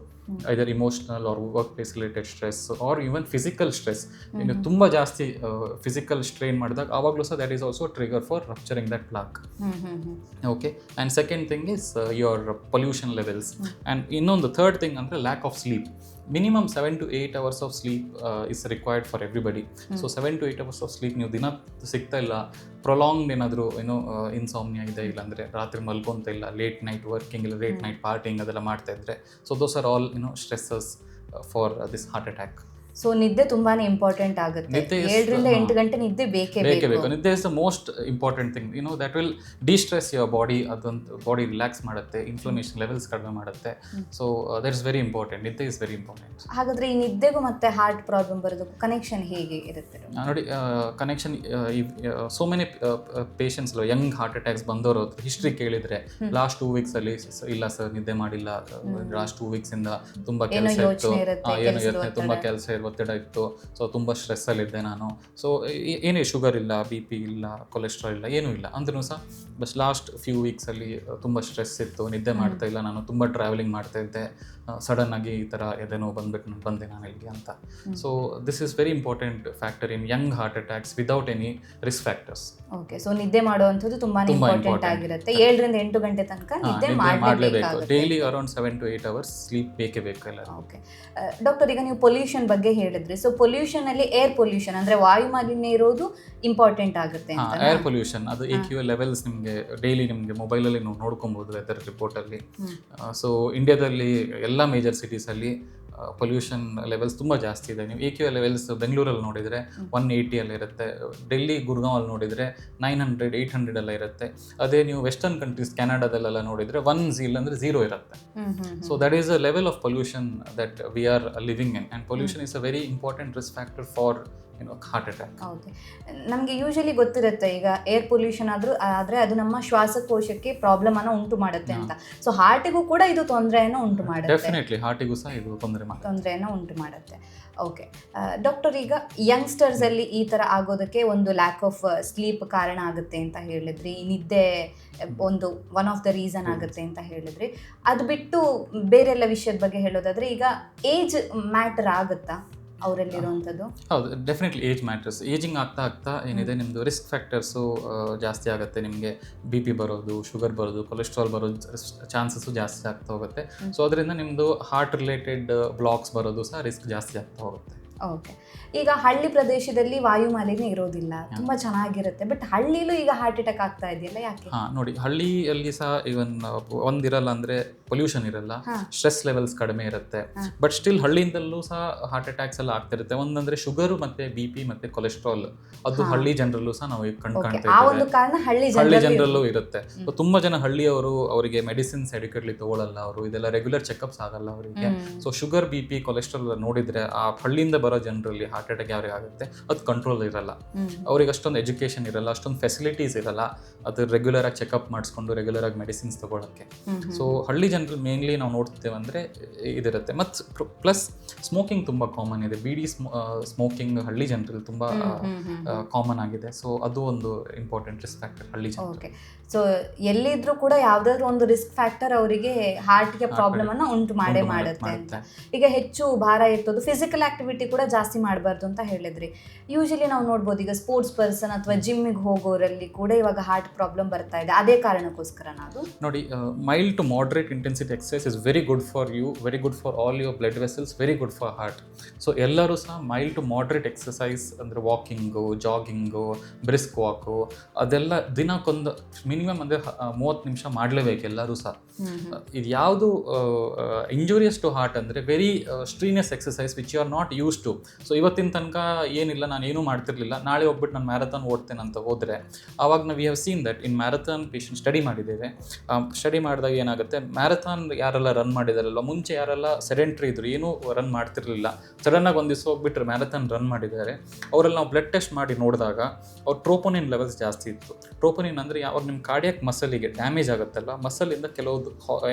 either emotional or workplace related stress or even physical stress. ಇನ್ನು ತುಂಬ ಜಾಸ್ತಿ ಫಿಸಿಕಲ್ ಸ್ಟ್ರೈನ್ ಮಾಡಿದಾಗ ಆವಾಗಲೂ ಸಹ that is also trigger for rupturing that plaque. Okay, and second thing is your pollution levels. And ಇನ್ನೊಂದು third thing ಅಂದರೆ lack of sleep. Minimum 7 to 8 hours of sleep is required for everybody. So 7 to 8 hours of sleep ನೀವು ದಿನ ಸಿಗ್ತಾ ಇಲ್ಲ, prolonged ಏನಾದರೂ insomnia ಇದೆ, ಇಲ್ಲಾಂದರೆ ರಾತ್ರಿ ಮಲ್ಕೊಂತ ಇಲ್ಲ, ಲೇಟ್ ನೈಟ್ ವರ್ಕಿಂಗ್ ಇಲ್ಲ, ಲೇಟ್ ನೈಟ್ ಪಾರ್ಟಿಂಗ್ ಅದೆಲ್ಲ ಮಾಡ್ತಾ ಇದ್ದರೆ, so those are all stresses for this heart attack. So ನಿದ್ದೆ ತುಂಬಾನೇ ಇಂಪಾರ್ಟೆಂಟ್ ಆಗುತ್ತೆ. 7 to 8 ಗಂಟೆ ನಿದ್ದೆ ಬೇಕೇ ಬೇಕು. ನಿದ್ದೆ is the most important thing. That will distress your body. ಅದೊಂದು ಬಾಡಿ ರಿಲ್ಯಾಕ್ಸ್ ಮಾಡುತ್ತೆ, ಇನ್ಫ್ಲಮೇಷನ್ ಲೆವೆಲ್ಸ್ ಕಡಿಮೆ ಮಾಡುತ್ತೆ. So that is very important. ನಿದ್ದೆ ಇಸ್ ವೆರಿ ಇಂಪಾರ್ಟೆಂಟ್. ಹಾಗಾದ್ರೆ ಈ ನಿದ್ದೆಗೂ ಮತ್ತೆ ಹಾರ್ಟ್ ಪ್ರಾಬ್ಲಮ್ ಬರೋದಕ್ಕೂ ಕನೆಕ್ಷನ್ ಹೇಗೆ ಇರುತ್ತೆ? ನೋಡಿ, connection so many patients Young heart attacks ಬಂದವರು ಹಿಸ್ಟ್ರಿ ಕೇಳಿದರೆ ಲಾಸ್ಟ್ 2 weeks ಅಲ್ಲಿ ಇಲ್ಲ ಸರ್ ನಿದ್ದೆ ಮಾಡಿಲ್ಲ, ಲಾಸ್ಟ್ 2 weeks ಇಂದ ತುಂಬ ಕೆಲಸ ಇತ್ತು, ಏನೋ ಇರುತ್ತೆ, ತುಂಬ ಕೆಲಸ ಒತ್ತಡ ಇತ್ತು, ಸೊ ತುಂಬ ಸ್ಟ್ರೆಸ್ಸಲ್ಲಿದ್ದೆ ನಾನು, ಸೊ ಏನೇ ಶುಗರ್ ಇಲ್ಲ, BP ಇಲ್ಲ, ಕೊಲೆಸ್ಟ್ರಾಲ್ ಇಲ್ಲ, ಏನೂ ಇಲ್ಲ ಅಂದ್ರೂ ಸಹ ಬಸ್ ಲಾಸ್ಟ್ ಫ್ಯೂ ವೀಕ್ಸಲ್ಲಿ ತುಂಬ ಸ್ಟ್ರೆಸ್ ಇತ್ತು, ನಿದ್ದೆ ಮಾಡ್ತಾ ಇಲ್ಲ, ನಾನು ತುಂಬ ಟ್ರಾವೆಲಿಂಗ್ ಮಾಡ್ತಾ ಇದ್ದೆ, ಸಡನ್ನಾಗಿ ಈ ಥರ ಎದೇನೋ ಬಂದೆ ನಾನು ಇಲ್ಲಿಗೆ ಅಂತ. So this is very important factor in young heart attacks without any risk factors. Okay, so ನಿದ್ದೆ ಮಾಡುವಂಥದ್ದು ತುಂಬಾ ಇಂಪಾರ್ಟೆಂಟ್ ಆಗಿರುತ್ತೆ. 7 ರಿಂದ 8 ಗಂಟೆ ತನಕ ನಿದ್ದೆ ಮಾಡಲೇಬೇಕು. Daily around 7 to 8 hours sleep ಬೇಕೇ ಬೇಕು ಎಲ್ಲ. ಓಕೆ ಡಾಕ್ಟರ್, ಈಗ ನೀವು ಪೊಲ್ಯೂಷನ್ ಬಗ್ಗೆ ಹೇಳಿದ್ರಿ. ಸೊ ಪೊಲ್ಯೂಷನ್ ಅಲ್ಲಿ ಏರ್ ಪೊಲ್ಯೂಷನ್ ಅಂದ್ರೆ ವಾಯು ಮಾಲಿನ್ಯ ಇರೋದು ಇಂಪಾರ್ಟೆಂಟ್ ಆಗುತ್ತೆ ಅಂತ. ಏರ್ ಪೊಲ್ಯೂಷನ್ ಅದು AQI ಲೆವೆಲ್ಸ್ ನಿಮಗೆ ಡೈಲಿ ನಿಮಗೆ ಮೊಬೈಲಲ್ಲಿ ನೀವು ನೋಡ್ಕೊಬೋದು ವೆದರ್ ರಿಪೋರ್ಟಲ್ಲಿ. ಸೊ ಇಂಡಿಯಾದಲ್ಲಿ ಎಲ್ಲ ಮೇಜರ್ ಸಿಟೀಸಲ್ಲಿ ಪೊಲ್ಯೂಷನ್ ಲೆವೆಲ್ಸ್ ತುಂಬ ಜಾಸ್ತಿ ಇದೆ. ನೀವು AQI ಲೆವೆಲ್ಸ್ ಬೆಂಗಳೂರಲ್ಲಿ ನೋಡಿದರೆ 180 ಅಲ್ಲಿ ಇರುತ್ತೆ, ಡೆಲ್ಲಿ ಗುರ್ಗಾಂವಲ್ಲಿ ನೋಡಿದರೆ 900-800 ಎಲ್ಲ ಇರುತ್ತೆ. ಅದೇ ನೀವು ವೆಸ್ಟರ್ನ್ ಕಂಟ್ರೀಸ್ ಕೆನಡಾದಲ್ಲೆಲ್ಲ ನೋಡಿದರೆ 1 ಇಲ್ಲಾಂದರೆ 0 ಇರುತ್ತೆ. So that is a level of pollution that we are living in, and pollution is a very important risk factor for heart attack. Okay, ನಮಗೆ ಯೂಶಲಿ ಗೊತ್ತಿರುತ್ತೆ ಈಗ ಏರ್ ಪೊಲ್ಯೂಷನ್ ಆದರೆ ಅದು ನಮ್ಮ ಶ್ವಾಸಕೋಶಕ್ಕೆ ಪ್ರಾಬ್ಲಮ್ ಅನ್ನು ಉಂಟು ಮಾಡುತ್ತೆ ಅಂತ. ಸೊ ಹಾರ್ಟಿಗೂ ಕೂಡ ಇದು ತೊಂದರೆಯನ್ನು ಉಂಟು ಮಾಡುತ್ತೆ. ಡೆಫಿನೆಟ್ಲಿ ಹಾರ್ಟಿಗೂ ಸಹ ಇದು ತೊಂದರೆಯನ್ನು ಉಂಟು ಮಾಡುತ್ತೆ. ಓಕೆ ಡಾಕ್ಟರ್, ಈಗ ಯಂಗ್ಸ್ಟರ್ಸಲ್ಲಿ ಈ ಥರ ಆಗೋದಕ್ಕೆ ಒಂದು ಲ್ಯಾಕ್ ಆಫ್ ಸ್ಲೀಪ್ ಕಾರಣ ಆಗುತ್ತೆ ಅಂತ ಹೇಳಿದ್ರಿ, ನಿದ್ದೆ ಒಂದು ಒನ್ ಆಫ್ ದ ರೀಸನ್ ಆಗುತ್ತೆ ಅಂತ ಹೇಳಿದ್ರಿ. ಅದು ಬಿಟ್ಟು ಬೇರೆಲ್ಲ ವಿಷಯದ ಬಗ್ಗೆ ಹೇಳೋದಾದರೆ ಈಗ ಏಜ್ ಮ್ಯಾಟರ್ ಆಗುತ್ತಾ ಅವರಲ್ಲಿರುವಂಥದ್ದು? ಹೌದು, ಡೆಫಿನೆಟ್ಲಿ ಏಜ್ ಮ್ಯಾಟರ್ಸ್. ಏಜಿಂಗ್ ಆಗ್ತಾ ಏನಿದೆ ನಿಮ್ಮದು ರಿಸ್ಕ್ ಫ್ಯಾಕ್ಟರ್ಸು ಜಾಸ್ತಿ ಆಗುತ್ತೆ. ನಿಮಗೆ BP ಬರೋದು, ಶುಗರ್ ಬರೋದು, ಕೊಲೆಸ್ಟ್ರಾಲ್ ಬರೋದು ಚಾನ್ಸಸ್ಸು ಜಾಸ್ತಿ ಆಗ್ತಾ ಹೋಗುತ್ತೆ. ಸೊ ಅದರಿಂದ ನಿಮ್ಮದು ಹಾರ್ಟ್ ರಿಲೇಟೆಡ್ ಬ್ಲಾಕ್ಸ್ ಬರೋದು ಸಹ ರಿಸ್ಕ್ ಜಾಸ್ತಿ ಆಗ್ತಾ ಹೋಗುತ್ತೆ. ಓಕೆ, ಈಗ ಹಳ್ಳಿ ಪ್ರದೇಶದಲ್ಲಿ ವಾಯು ಮಾಲಿನ್ಯ ಇರೋದಿಲ್ಲ, ತುಂಬ ಚೆನ್ನಾಗಿರುತ್ತೆ, ಬಟ್ ಹಳ್ಳಿಲೂ ಈಗ ಹಾರ್ಟ್ ಅಟ್ಯಾಕ್ ಆಗ್ತಾ ಇದೆಯಲ್ಲ, ಯಾಕೆ? ನೋಡಿ, ಹಳ್ಳಿಯಲ್ಲಿ ಸಹ ಇವನ್ ಒಂದಿರಲ್ಲ ಅಂದರೆ ಪೊಲ್ಯೂಷನ್ ಇರಲ್ಲ, ಸ್ಟ್ರೆಸ್ ಲೆವೆಲ್ಸ್ ಕಡಿಮೆ ಇರುತ್ತೆ, ಬಟ್ ಸ್ಟಿಲ್ ಹಳ್ಳಿಯಿಂದಲೂ ಸಹ ಹಾರ್ಟ್ ಅಟ್ಯಾಕ್ಸ್ ಎಲ್ಲ ಆಗ್ತಿರುತ್ತೆ. ಒಂದಂದ್ರೆ ಶುಗರು ಮತ್ತೆ BP ಮತ್ತೆ ಕೊಲೆಸ್ಟ್ರಾಲ್, ಅದು ಹಳ್ಳಿ ಜನರಲ್ಲೂ ಸಹ ನಾವು ಕಾಣ್ತಾ ಹಳ್ಳಿ ಜನರಲ್ಲೂ ಇರುತ್ತೆ. ತುಂಬಾ ಜನ ಹಳ್ಳಿಯವರು ಅವರಿಗೆ ಮೆಡಿಸಿನ್ಸ್ ಎಡಿಕ್ವೇಟ್ಲಿ ತಗೊಳ್ಳಲ್ಲ, ಅವರು ಇದೆಲ್ಲ ರೆಗ್ಯುಲರ್ ಚೆಕಪ್ಸ್ ಆಗಲ್ಲ ಅವರಿಗೆ. ಸೊ ಶುಗರ್ BP ಕೊಲೆಸ್ಟ್ರಾಲ್ ನೋಡಿದ್ರೆ ಆ ಹಳ್ಳಿಯಿಂದ ಬರೋ ಜನರಲ್ಲಿ ಹಾರ್ಟ್ ಅಟ್ಯಾಕ್ ಯಾರಿಗೆ ಆಗುತ್ತೆ ಅದು ಕಂಟ್ರೋಲ್ ಇರಲ್ಲ. ಅವ್ರಿಗೆ ಅಷ್ಟೊಂದು ಎಜುಕೇಶನ್ ಇರಲ್ಲ, ಅಷ್ಟೊಂದು ಫೆಸಿಲಿಟೀಸ್ ಇರಲ್ಲ, ಅದು ರೆಗ್ಯುಲರ್ ಆಗಿ ಚೆಕಪ್ ಮಾಡಿಸ್ಕೊಂಡು ರೆಗ್ಯುಲರ್ ಆಗಿ ಮೆಡಿಸಿನ್ಸ್ ತಗೊಳಕ್ಕೆ. ಸೊ ಹಳ್ಳಿ ಜನರಲ್ಲಿ ಮೇನ್ಲಿ ನಾವು ನೋಡ್ತೇವೆ ಅಂದರೆ ಇದಿರುತ್ತೆ. ಮತ್ತು ಪ್ಲಸ್ ಸ್ಮೋಕಿಂಗ್ ತುಂಬ ಕಾಮನ್ ಇದೆ. ಬೀಡಿ ಸ್ಮೋಕಿಂಗ್ ಹಳ್ಳಿ ಜನರಲ್ಲಿ ತುಂಬ ಕಾಮನ್ ಆಗಿದೆ. ಸೊ ಅದು ಒಂದು ಇಂಪಾರ್ಟೆಂಟ್ ರಿಸ್ಕ್ ಫ್ಯಾಕ್ಟರ್ ಹಳ್ಳಿ ಜನ. ಓಕೆ, ಸೊ ಎಲ್ಲಿದ್ರೂ ಕೂಡ ಯಾವ್ದಾದ್ರು ಒಂದು ರಿಸ್ಕ್ ಫ್ಯಾಕ್ಟರ್ ಅವರಿಗೆ ಹಾರ್ಟ್ಗೆ ಪ್ರಾಬ್ಲಮ್ ಅನ್ನ ಉಂಟು ಮಾಡುತ್ತೆ ಅಂತ. ಈಗ ಹೆಚ್ಚು ಭಾರ ಎತ್ತೋದು, ಫಿಸಿಕಲ್ ಆಕ್ಟಿವಿಟಿ ಕೂಡ ಜಾಸ್ತಿ ಮಾಡಬಾರ್ದು ಅಂತ ಹೇಳಿದ್ರಿ. ಯೂಶಲಿ ನಾವು ನೋಡ್ಬೋದು ಈಗ ಸ್ಪೋರ್ಟ್ಸ್ ಪರ್ಸನ್ ಅಥವಾ ಜಿಮ್ಮಿಗೆ ಹೋಗೋರಲ್ಲಿ ಕೂಡ ಇವಾಗ ಹಾರ್ಟ್ ಪ್ರಾಬ್ಲಮ್ ಬರ್ತಾ ಇದೆ. ಅದೇ ಕಾರಣಕ್ಕೋಸ್ಕರ ನಾವು ನೋಡಿ, mild to moderate intensity exercise is very good for you, very good for all your blood vessels, very good for heart. So ಎಲ್ಲರೂ ಸಹ ಮೈಲ್ಡ್ ಟು ಮಾಡ್ರೇಟ್ ಎಕ್ಸರ್ಸೈಸ್ ಅಂದರೆ ವಾಕಿಂಗು, ಜಾಗಿಂಗು, ಬ್ರಿಸ್ಕ್ ವಾಕು, ಅದೆಲ್ಲ ದಿನಕ್ಕೊಂದು ಮಿನಿಮಮ್ ಅಂದರೆ 30 ನಿಮಿಷ ಮಾಡಲೇಬೇಕು ಎಲ್ಲರೂ ಸಹ. ಇದು ಯಾವುದು ಇಂಜೂರಿಯಸ್ ಟು ಹಾರ್ಟ್ ಅಂದರೆ very strenuous exercise which you are not use to. So ಇವತ್ತಿನ ತನಕ ಏನಿಲ್ಲ, ನಾನು ಏನೂ ಮಾಡ್ತಿರ್ಲಿಲ್ಲ, ನಾಳೆ ಹೋಗ್ಬಿಟ್ಟು ನಾನು ಮ್ಯಾರಥಾನ್ ಓಡ್ತೇನೆ ಅಂತ ಹೋದರೆ ಆವಾಗ ನಾವು we have seen that in marathon patient study ಮಾಡಿದ್ದೇವೆ. ಸ್ಟಡಿ ಮಾಡಿದಾಗ ಏನಾಗುತ್ತೆ, ಮ್ಯಾರಥಾನ್ ಯಾರೆಲ್ಲ ರನ್ ಮಾಡಿದಾರಲ್ಲ, ಮುಂಚೆ ಯಾರೆಲ್ಲ ಸೆಡೆಂಟ್ರಿ ಇದ್ರು, ಏನೂ ರನ್ ಮಾಡ್ತಿರ್ಲಿಲ್ಲ, ಸಡನ್ನಾಗಿ ಒಂದು ದಿವಸ ಹೋಗ್ಬಿಟ್ರೆ ಮ್ಯಾರಥಾನ್ ರನ್ ಮಾಡಿದ್ದಾರೆ, ಅವರಲ್ಲಿ ನಾವು ಬ್ಲಡ್ ಟೆಸ್ಟ್ ಮಾಡಿ ನೋಡಿದಾಗ ಅವ್ರ ಟ್ರೋಪೋನಿನ್ ಲೆವೆಲ್ಸ್ ಜಾಸ್ತಿ ಇತ್ತು. ಟ್ರೋಪೋನಿನ್ ಅಂದರೆ ಅವ್ರು ನಿಮ್ಮ ಕಾರ್ಡಿಯಾಕ್ ಮಸಲಿಗೆ ಡ್ಯಾಮೇಜ್ ಆಗುತ್ತಲ್ಲ, ಮಸಲಿಂದ ಕೆಲವು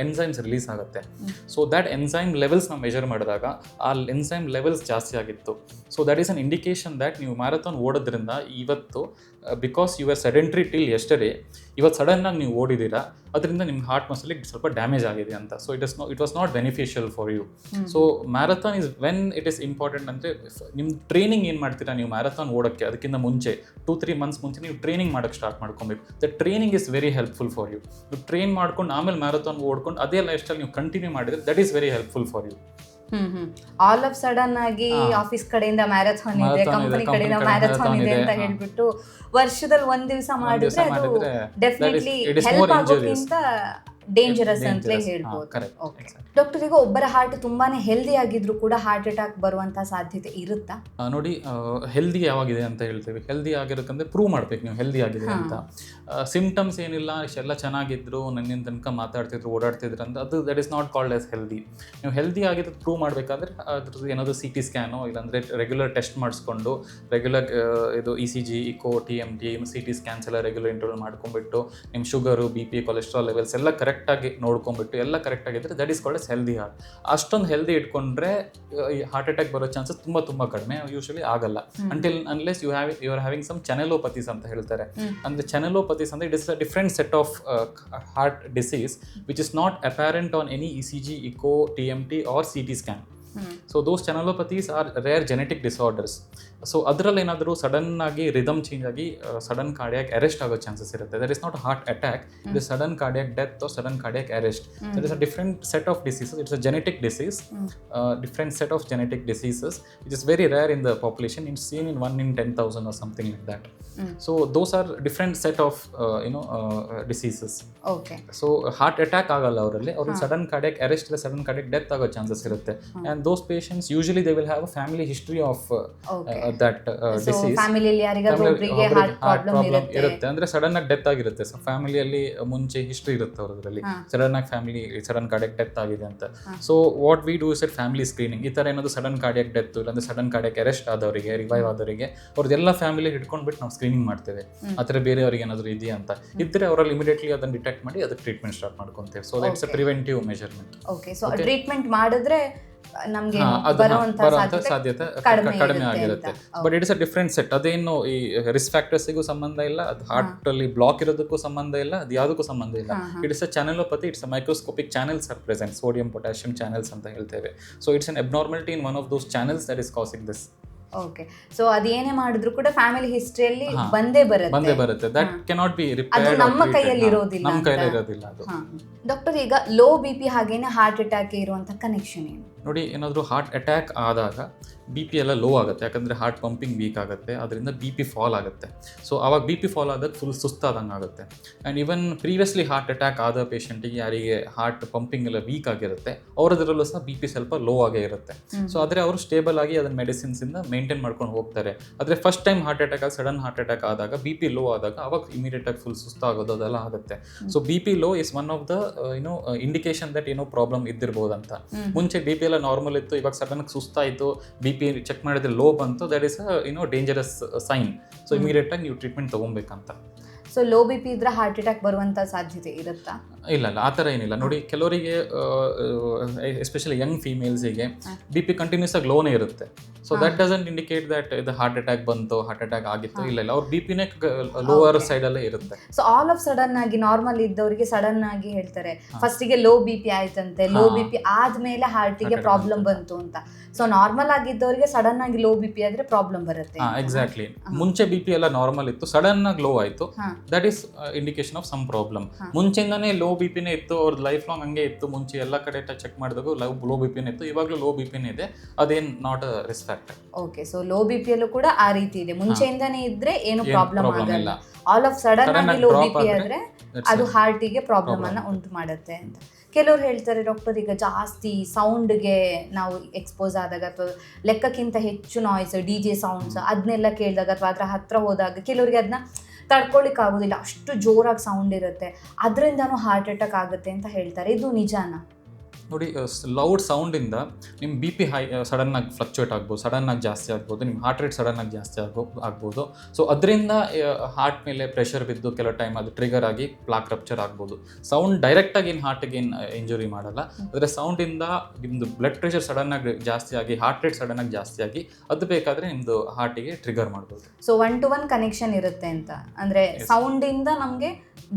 ಎನ್ಸೈಮ್ಸ್ ರಿಲೀಸ್ ಆಗುತ್ತೆ. ಸೊ ದ್ಯಾಟ್ ಎನ್ಸೈಮ್ ಲೆವೆಲ್ಸ್ ನಾವು ಮೆಜರ್ ಮಾಡಿದಾಗ ಆ ಎನ್ಸೈಮ್ ಲೆವೆಲ್ಸ್ ಜಾಸ್ತಿ ಆಗಿತ್ತು. So that is an indication that ನೀವು ಮ್ಯಾರಥಾನ್ ಓಡೋದ್ರಿಂದ ಇವತ್ತು because you are sedentary till yesterday, ಇವತ್ತು ಸಡನ್ನಾಗಿ ನೀವು ಓಡಿದ್ದೀರಾ, ಅದರಿಂದ ನಿಮ್ಮ ಹಾರ್ಟ್ ಮಸಲಿಗೆ ಸ್ವಲ್ಪ ಡ್ಯಾಮೇಜ್ ಆಗಿದೆ ಅಂತ. So it was not beneficial for you. So marathon is when it is important ಅಂದರೆ ನಿಮ್ಮ ಟ್ರೈನಿಂಗ್ ಏನು ಮಾಡ್ತೀರಾ ನೀವು ಮ್ಯಾರಥಾನ್ ಓಡೋಕ್ಕೆ ಅದಕ್ಕಿಂತ ಮುಂಚೆ 2-3 ಮಂತ್ಸ್ ಮುಂಚೆ ನೀವು ಟ್ರೈನಿಂಗ್ ಮಾಡೋಕ್ಕೆ ಸ್ಟಾರ್ಟ್ ಮಾಡ್ಕೊಬೇಕು. The training is very helpful for you. ನೀವು ಟ್ರೈನ್ ಮಾಡ್ಕೊಂಡು ಆಮೇಲೆ ಮ್ಯಾರಥಾನ್ ಓಡ್ಕೊಂಡು ಅದೇ ಲೈಫ್ ಸ್ಟೈಲ್ ನೀವು ಕಂಟಿನ್ಯೂ ಮಾಡಿದರೆ that is very helpful for you. All of sudden ಆಗಿ ಆಫೀಸ್ ಕಡೆಯಿಂದ ಮ್ಯಾರಥಾನ್ ಇದೆ, ಕಂಪನಿ ಕಡೆಯಿಂದ ಮ್ಯಾರಥಾನ್ ಇದೆ ಅಂತ ಹೇಳ್ಬಿಟ್ಟು ವರ್ಷದಲ್ಲಿ ಒಂದ್ ದಿವಸ ಮಾಡಿದ್ರೆ ಅದು ಡೆಫಿನೆಟ್ಲಿ ಹೆಲ್ಪ್ ಆಗೋಕ್ಕಿಂತ ಡೇಂಜರಸ್ ಅಂತಲೇ ಹೇಳ್ಬೋದು. ಡಾಕ್ಟರ್, ಈಗ ಒಬ್ಬರ ಹಾರ್ಟ್ ತುಂಬಾನೇ ಹೆಲ್ದಿ ಆಗಿದ್ರು ಕೂಡ ಹಾರ್ಟ್ ಅಟ್ಯಾಕ್ ಬರುವಂತ ಸಾಧ್ಯತೆ ಇರುತ್ತಾ? ನೋಡಿ, ಹೆಲ್ದಿ ಯಾವಾಗಿದೆ ಅಂತ ಹೇಳ್ತೇವೆ, ಹೆಲ್ದಿ ಆಗಿರೋಕ್ಕಂದ್ರೆ ಪ್ರೂವ್ ಮಾಡ್ಬೇಕು ನೀವು ಹೆಲ್ದಿ ಆಗಿದೆ ಅಂತ. ಸಿಂಪ್ಟಮ್ಸ್ ಏನಿಲ್ಲ, ಇಷ್ಟೆಲ್ಲ ಚೆನ್ನಾಗಿದ್ರು, ನನ್ನಿಂದ ತನಕ ಮಾತಾಡ್ತಿದ್ರು, ಓಡಾಡ್ತಿದ್ರು ಅಂತ, ಅದು that is not called as healthy. ನೀವು ಹೆಲ್ದಿ ಆಗಿದ್ದು ಪ್ರೂವ್ ಮಾಡಬೇಕಾದ್ರೆ ಅದ್ರದ್ದು ಏನಾದರೂ CT ಸ್ಕ್ಯಾನೋ ಇಲ್ಲಾಂದರೆ ರೆಗ್ಯುಲರ್ ಟೆಸ್ಟ್ ಮಾಡಿಸ್ಕೊಂಡು ರೆಗ್ಯುಲರ್ ಇದು ECG, echo, TMT, CT scans ಎಲ್ಲ ರೆಗ್ಯುಲರ್ ಇಂಟರ್ವಲ್ ಮಾಡ್ಕೊಂಡ್ಬಿಟ್ಟು ನಿಮ್ಮ ಶುಗರು, BP, ಕೊಲೆಸ್ಟ್ರಾಲ್ ಲೆವೆಲ್ಸ್ ಎಲ್ಲ ಕರೆಕ್ಟಾಗಿ ನೋಡ್ಕೊಂಡ್ಬಿಟ್ಟು ಎಲ್ಲ ಕರೆಕ್ಟಾಗಿದ್ದರೆ that is called as healthy heart. ಅಷ್ಟೊಂದು ಹೆಲ್ದಿ ಇಟ್ಕೊಂಡ್ರೆ ಹಾರ್ಟ್ ಅಟ್ಯಾಕ್ ಬರೋ ಚಾನ್ಸಸ್ ತುಂಬ ಕಡಿಮೆ, ಯೂಶಲಿ ಆಗಲ್ಲ. Unless you are having some channelopathies ಅಂತ ಹೇಳ್ತಾರೆ. ಅಂದರೆ ಚೆನೆಲೋಪತೀಸ್ ಅಂದರೆ it is a different set of heart disease which is not apparent on any ECG, echo, TMT or CT scan. So those channelopathies are rare genetic disorders. So ಅದರಲ್ಲಿ ಏನಾದರೂ sudden ಆಗಿ rhythm change ಆಗಿ sudden cardiac arrest ಆಗೋ chances ಇರುತ್ತೆ. That is not heart attack, it is sudden cardiac death or sudden cardiac arrest. That is a different set of diseases. It's a genetic disease, different set of genetic diseases which is very rare in the population. It's seen in 1 in 10,000 or something like that. So those are different set of diseases. Okay. So heart attack ಆಗಲ್ಲ ಅವರಲ್ಲಿ, ಅವ್ರಿಗೆ sudden cardiac arrest ಇಲ್ಲ sudden cardiac death ಆಗೋ chances ಇರುತ್ತೆ. And those patients usually they will have a family history of Okay. that disease. ಫ್ಯಾಮಿಲಿಯಲ್ಲಿ ಯಾರಿಗಾದ್ರೂ ಒಬ್ರಿಗೆ heart problem ಇರುತ್ತೆ ಅಂದ್ರೆ ಸಡನ್ ಆಗಿ ಡೆತ್ ಆಗಿರುತ್ತೆ. ಸೊ ಫ್ಯಾಮಿಲಿಯಲ್ಲಿ ಮುಂಚೆ ಹಿಸ್ಟ್ರಿ ಇರುತ್ತೆ ಅವ್ರದ್ರಲ್ಲಿ, ಸಡನ್ ಆಗಿ ಸಡನ್ ಕಾರ್ಡಿಯಕ್ ಡೆತ್ ಆಗಿದೆ ಅಂತ. So what we do is it family screening. ಈ ತರ ಏನಾದ್ರು ಸಡನ್ ಕಾರ್ಡಿಯಕ್ ಡೆತ್ ಇಲ್ಲಾಂದ್ರೆ ಸಡನ್ ಕಾರ್ಡಿಯಕ್ ಅರೆಸ್ಟ್ ಆದವರಿಗೆ, ರಿವೈವ್ ಆದವರಿಗೆ ಅವ್ರದ್ದೆಲ್ಲ ಫ್ಯಾಮಿಲಿ ಹಿಡ್ಕೊಂಡ್ಬಿಟ್ಟು ನಾವು ಸ್ಕ್ರೀನಿಂಗ್ ಮಾಡ್ತೇವೆ. ಆ ಥರ ಬೇರೆಯವ್ರಿಗೆ ಏನಾದ್ರು ಇದೆಯಾ ಅಂತ ಇದ್ರೆ ಅವರಲ್ಲಿ ಇಮಿಡಿಯೇಟ್ಲಿ ಅದನ್ನ ಡಿಟೆಕ್ಟ್ ಮಾಡಿ ಅದಕ್ಕೆ ಟ್ರೀಟ್ಮೆಂಟ್ ಸ್ಟಾರ್ಟ್ ಮಾಡ್ಕೊಂತೇವೆ. So that's a preventive measurement. Okay, so treatment ಮಾಡಿದ್ರೆ ನಮಗೆ ಬರುವಂತ ಸಾಧ್ಯತೆ ಕಡಿಮೆ ಆಗಿರುತ್ತೆ. But it's a different set. ಅದೇನು ಈ ರಿಸ್ಕ್ ಫ್ಯಾಕ್ಟರ್ಸ್ಗೂ ಸಂಬಂಧ ಇಲ್ಲ, ಅದು ಹಾರ್ಟ್ ಅಲ್ಲಿ ಬ್ಲಾಕ್ ಇರೋದಕ್ಕೂ ಸಂಬಂಧ ಇಲ್ಲ, ಅದು ಯಾವುದಕ್ಕೂ ಸಂಬಂಧ ಇಲ್ಲ. It's a channelopathy, it's a microscopic channels are present, sodium potassium channels ಅಂತ ಹೇಳ್ತೇವೆ. So it's an abnormality in one of those channels that is causing this. Okay, so ಅದೇನೇ ಮಾಡಿದ್ರು ಕೂಡ ಫ್ಯಾಮಿಲಿ ಹಿಸ್ಟ್ರಿಯಲ್ಲಿ ಬಂದೇ ಬರುತ್ತೆ. That cannot be repaired. ಅದು ನಮ್ಮ ಕೈಯಲ್ಲಿ ಇರೋದಿಲ್ಲ. ನಮ್ಮ ಕೈಯಲ್ಲಿ ಇರೋದಿಲ್ಲ ಅದು. ಡಾಕ್ಟರ್, ಈಗ ಲೋ BP ಹಾಗೇನೆ ಹಾರ್ಟ್ ಅಟ್ಯಾಕ್ ಇರುವಂತ ಕನೆಕ್ಷನ್ ಏನು? ನೋಡಿ, ಏನಾದರೂ ಹಾರ್ಟ್ ಅಟ್ಯಾಕ್ ಆದಾಗ ಬಿ ಪಿ ಎಲ್ಲ ಲೋ ಆಗುತ್ತೆ, ಯಾಕಂದರೆ ಹಾರ್ಟ್ ಪಂಪಿಂಗ್ ವೀಕ್ ಆಗುತ್ತೆ, ಅದರಿಂದ ಬಿ ಪಿ ಫಾಲ್ ಆಗುತ್ತೆ. ಸೊ ಆವಾಗ ಬಿ ಪಿ ಫಾಲ್ ಆದಾಗ ಫುಲ್ ಸುಸ್ತಾದಂಗೆ ಆಗುತ್ತೆ. And even previously heart attack ಆದ ಪೇಷಂಟಿಗೆ ಯಾರಿಗೆ ಹಾರ್ಟ್ ಪಂಪಿಂಗ್ ಎಲ್ಲ ವೀಕ್ ಆಗಿರುತ್ತೆ ಅವರದ್ರಲ್ಲೂ ಸಹ ಬಿ ಪಿ ಸ್ವಲ್ಪ ಲೋ ಆಗೇ ಇರುತ್ತೆ. ಸೊ ಆದರೆ ಅವರು ಸ್ಟೇಬಲ್ ಆಗಿ ಅದನ್ನ ಮೆಡಿಸಿನ್ಸಿಂದ ಮೇಂಟೈನ್ ಮಾಡ್ಕೊಂಡು ಹೋಗ್ತಾರೆ. ಆದರೆ ಫಸ್ಟ್ ಟೈಮ್ ಹಾರ್ಟ್ ಅಟ್ಯಾಕ್ ಆಗಿ ಸಡನ್ ಹಾರ್ಟ್ ಅಟ್ಯಾಕ್ ಆದಾಗ ಬಿ ಪಿ ಲೋ ಆದಾಗ ಅವಾಗ ಇಮಿಡಿಯೇಟ್ ಆಗಿ ಫುಲ್ ಸುಸ್ತಾಗೋದು ಅದೆಲ್ಲ ಆಗುತ್ತೆ. So B P low is one of the indication that ಏನೋ ಪ್ರಾಬ್ಲಮ್ ಇದ್ದಿರ್ಬೋದಂತ. ಮುಂಚೆ ಬಿ ಪಿ ಎಲ್ಲ ನಾರ್ಮಲ್ ಇತ್ತು, ಇವಾಗ ಸಡನ್ ಸುಸ್ತಾಯಿತು, ಬಿ ಪಿ ಚೆಕ್ ಮಾಡಿದ್ರೆ ಲೋ ಬಂತು, that is dangerous sign. So immediate ಆಗಿ ನೀವು ಟ್ರೀಟ್ಮೆಂಟ್ ತಗೊಬೇಕಂತ. ಸೊ ಲೋ BP ಇದ್ರೆ ಹಾರ್ಟ್ ಅಟ್ಯಾಕ್ ಬರುವಂತ ಸಾಧ್ಯತೆ ಇರುತ್ತಾ? ಇಲ್ಲ, ಆ ಥರ ಏನಿಲ್ಲ. ನೋಡಿ, ಕೆಲವರಿಗೆ ಎಸ್ಪೆಷಲಿ ಯಂಗ್ ಫೀಮೇಲ್ಸಿಗೆ ಬಿ ಪಿ ಕಂಟಿನ್ಯೂಸ್ ಆಗಿ ಲೋನೇ ಇರುತ್ತೆ. So that doesn't indicate that ಇದು ಹಾರ್ಟ್ ಅಟ್ಯಾಕ್ ಬಂತು, ಹಾರ್ಟ್ ಅಟ್ಯಾಕ್ ಆಗಿತ್ತು. ಇಲ್ಲ, ಅವ್ರ ಬಿ ಪಿನೇ ಲೋವರ್ ಸೈಡಲ್ಲೇ ಇರುತ್ತೆ. ಸೊ ಆಲ್ ಆಫ್ ಸಡನ್ ಆಗಿ ನಾರ್ಮಲ್ ಇದ್ದವರಿಗೆ ಸಡನ್ ಆಗಿ ಹೇಳ್ತಾರೆ ಫಸ್ಟಿಗೆ ಲೋ BP ಆಯ್ತಂತೆ, ಲೋ BP ಆದ್ಮೇಲೆ ಹಾರ್ಟಿಗೆ ಪ್ರಾಬ್ಲಮ್ ಬಂತು ಅಂತ. ಸೊ ನಾರ್ಮಲ್ ಆಗಿದ್ದವರಿಗೆ ಸಡನ್ ಆಗಿ ಲೋ BP ಆದ್ರೆ ಪ್ರಾಬ್ಲಮ್ ಬರುತ್ತೆ. ಎಕ್ಸಾಕ್ಟ್ಲಿ. ಮುಂಚೆ ಬಿ ಪಿ ಎಲ್ಲ ನಾರ್ಮಲ್ ಇತ್ತು, ಸಡನ್ ಆಗಿ ಲೋ ಆಯ್ತು, that is indication of some problem. ಮುಂಚೆಯಿಂದಾನೇ ಲೋ ಬಿ ಪಿನೇ ಇತ್ತು, ಅವ್ರದ್ದು ಲೈಫ್ ಲಾಂಗ್ ಹಂಗೆ ಇತ್ತು. ಮುಂಚೆ ಎಲ್ಲ ಕಡೆ ಚೆಕ್ ಮಾಡಿದಾಗ ಲೋ ಬಿ ಪಿನೇ ಇತ್ತು, ಇವಾಗಲೂ ಲೋ ಬಿ ಪಿನೇ ಇದೆ, ಅದೇನ್ not a risk factor. Okay, so low BP ಯಲ್ಲೂ ಕೂಡ ಆ ರೀತಿ ಇದೆ. ಮುಂಚೆಯಿಂದಾನೇ ಇದ್ರೆ ಏನು ಪ್ರಾಬ್ಲಮ್ ಆಗಲ್ಲ. ಆಲ್ ಆಫ್ ಸಡನ್ ಆಗಿ ಲೋ BP ಆದ್ರೆ ಅದು ಹಾರ್ಟಿಗೆ ಪ್ರಾಬ್ಲಮ್ ಅನ್ನ ಉಂಟು ಮಾಡುತ್ತೆ ಅಂತ. ಕೆಲವ್ರು ಹೇಳ್ತಾರೆ ಡಾಕ್ಟರ್, ಈಗ ಜಾಸ್ತಿ ಸೌಂಡ್ಗೆ ನಾವು ಎಕ್ಸ್ಪೋಸ್ ಆದಾಗ ಅಥವಾ ಲೆಕ್ಕಕ್ಕಿಂತ ಹೆಚ್ಚು ನಾಯ್ಸ್, DJ ಸೌಂಡ್ಸ್ ಅದನ್ನೆಲ್ಲ ಕೇಳಿದಾಗ ಅಥವಾ ಅದರ ಹತ್ರ ಹೋದಾಗ ಕೆಲವರಿಗೆ ಅದನ್ನ ತಡ್ಕೊಳಿಕ್ ಆಗೋದಿಲ್ಲ, ಅಷ್ಟು ಜೋರಾಗಿ ಸೌಂಡ್ ಇರುತ್ತೆ, ಅದರಿಂದನೂ ಹಾರ್ಟ್ ಅಟ್ಯಾಕ್ ಆಗುತ್ತೆ ಅಂತ ಹೇಳ್ತಾರೆ. ಇದು ನಿಜಾನಾ? ನೋಡಿ, ಲೌಡ್ ಸೌಂಡಿಂದ ನಿಮ್ಮ ಬಿ ಪಿ ಸಡನ್ನಾಗಿ ಫ್ಲಕ್ಚುಯೇಟ್ ಆಗ್ಬೋದು, ಸಡನ್ನಾಗಿ ಜಾಸ್ತಿ ಆಗ್ಬೋದು, ನಿಮ್ಮ ಹಾರ್ಟ್ ರೇಟ್ ಸಡನ್ನಾಗಿ ಜಾಸ್ತಿ ಆಗ್ಬೋದು. ಸೊ ಅದರಿಂದ ಹಾರ್ಟ್ ಮೇಲೆ ಪ್ರೆಷರ್ ಬಿದ್ದು ಕೆಲವು ಟೈಮ್ ಅದು ಟ್ರಿಗರ್ ಆಗಿ ಪ್ಲಾಕ್ ರಪ್ಚರ್ ಆಗ್ಬೋದು. ಸೌಂಡ್ ಡೈರೆಕ್ಟಾಗಿ ಏನು ಹಾರ್ಟಿಗೆ ಏನು ಇಂಜುರಿ ಮಾಡಲ್ಲ, ಆದರೆ ಸೌಂಡಿಂದ ನಿಮ್ಮದು ಬ್ಲಡ್ ಪ್ರೆಷರ್ ಸಡನ್ನಾಗಿ ಜಾಸ್ತಿ ಆಗಿ ಹಾರ್ಟ್ ರೇಟ್ ಸಡನ್ನಾಗಿ ಜಾಸ್ತಿ ಆಗಿ ಅದು ಬೇಕಾದರೆ ನಿಮ್ಮದು ಹಾರ್ಟಿಗೆ ಟ್ರಿಗರ್ ಮಾಡ್ಬೋದು. ಸೊ 1-to-1 ಕನೆಕ್ಷನ್ ಇರುತ್ತೆ ಅಂತ ಅಂದರೆ ಸೌಂಡಿಂದ ನಮಗೆ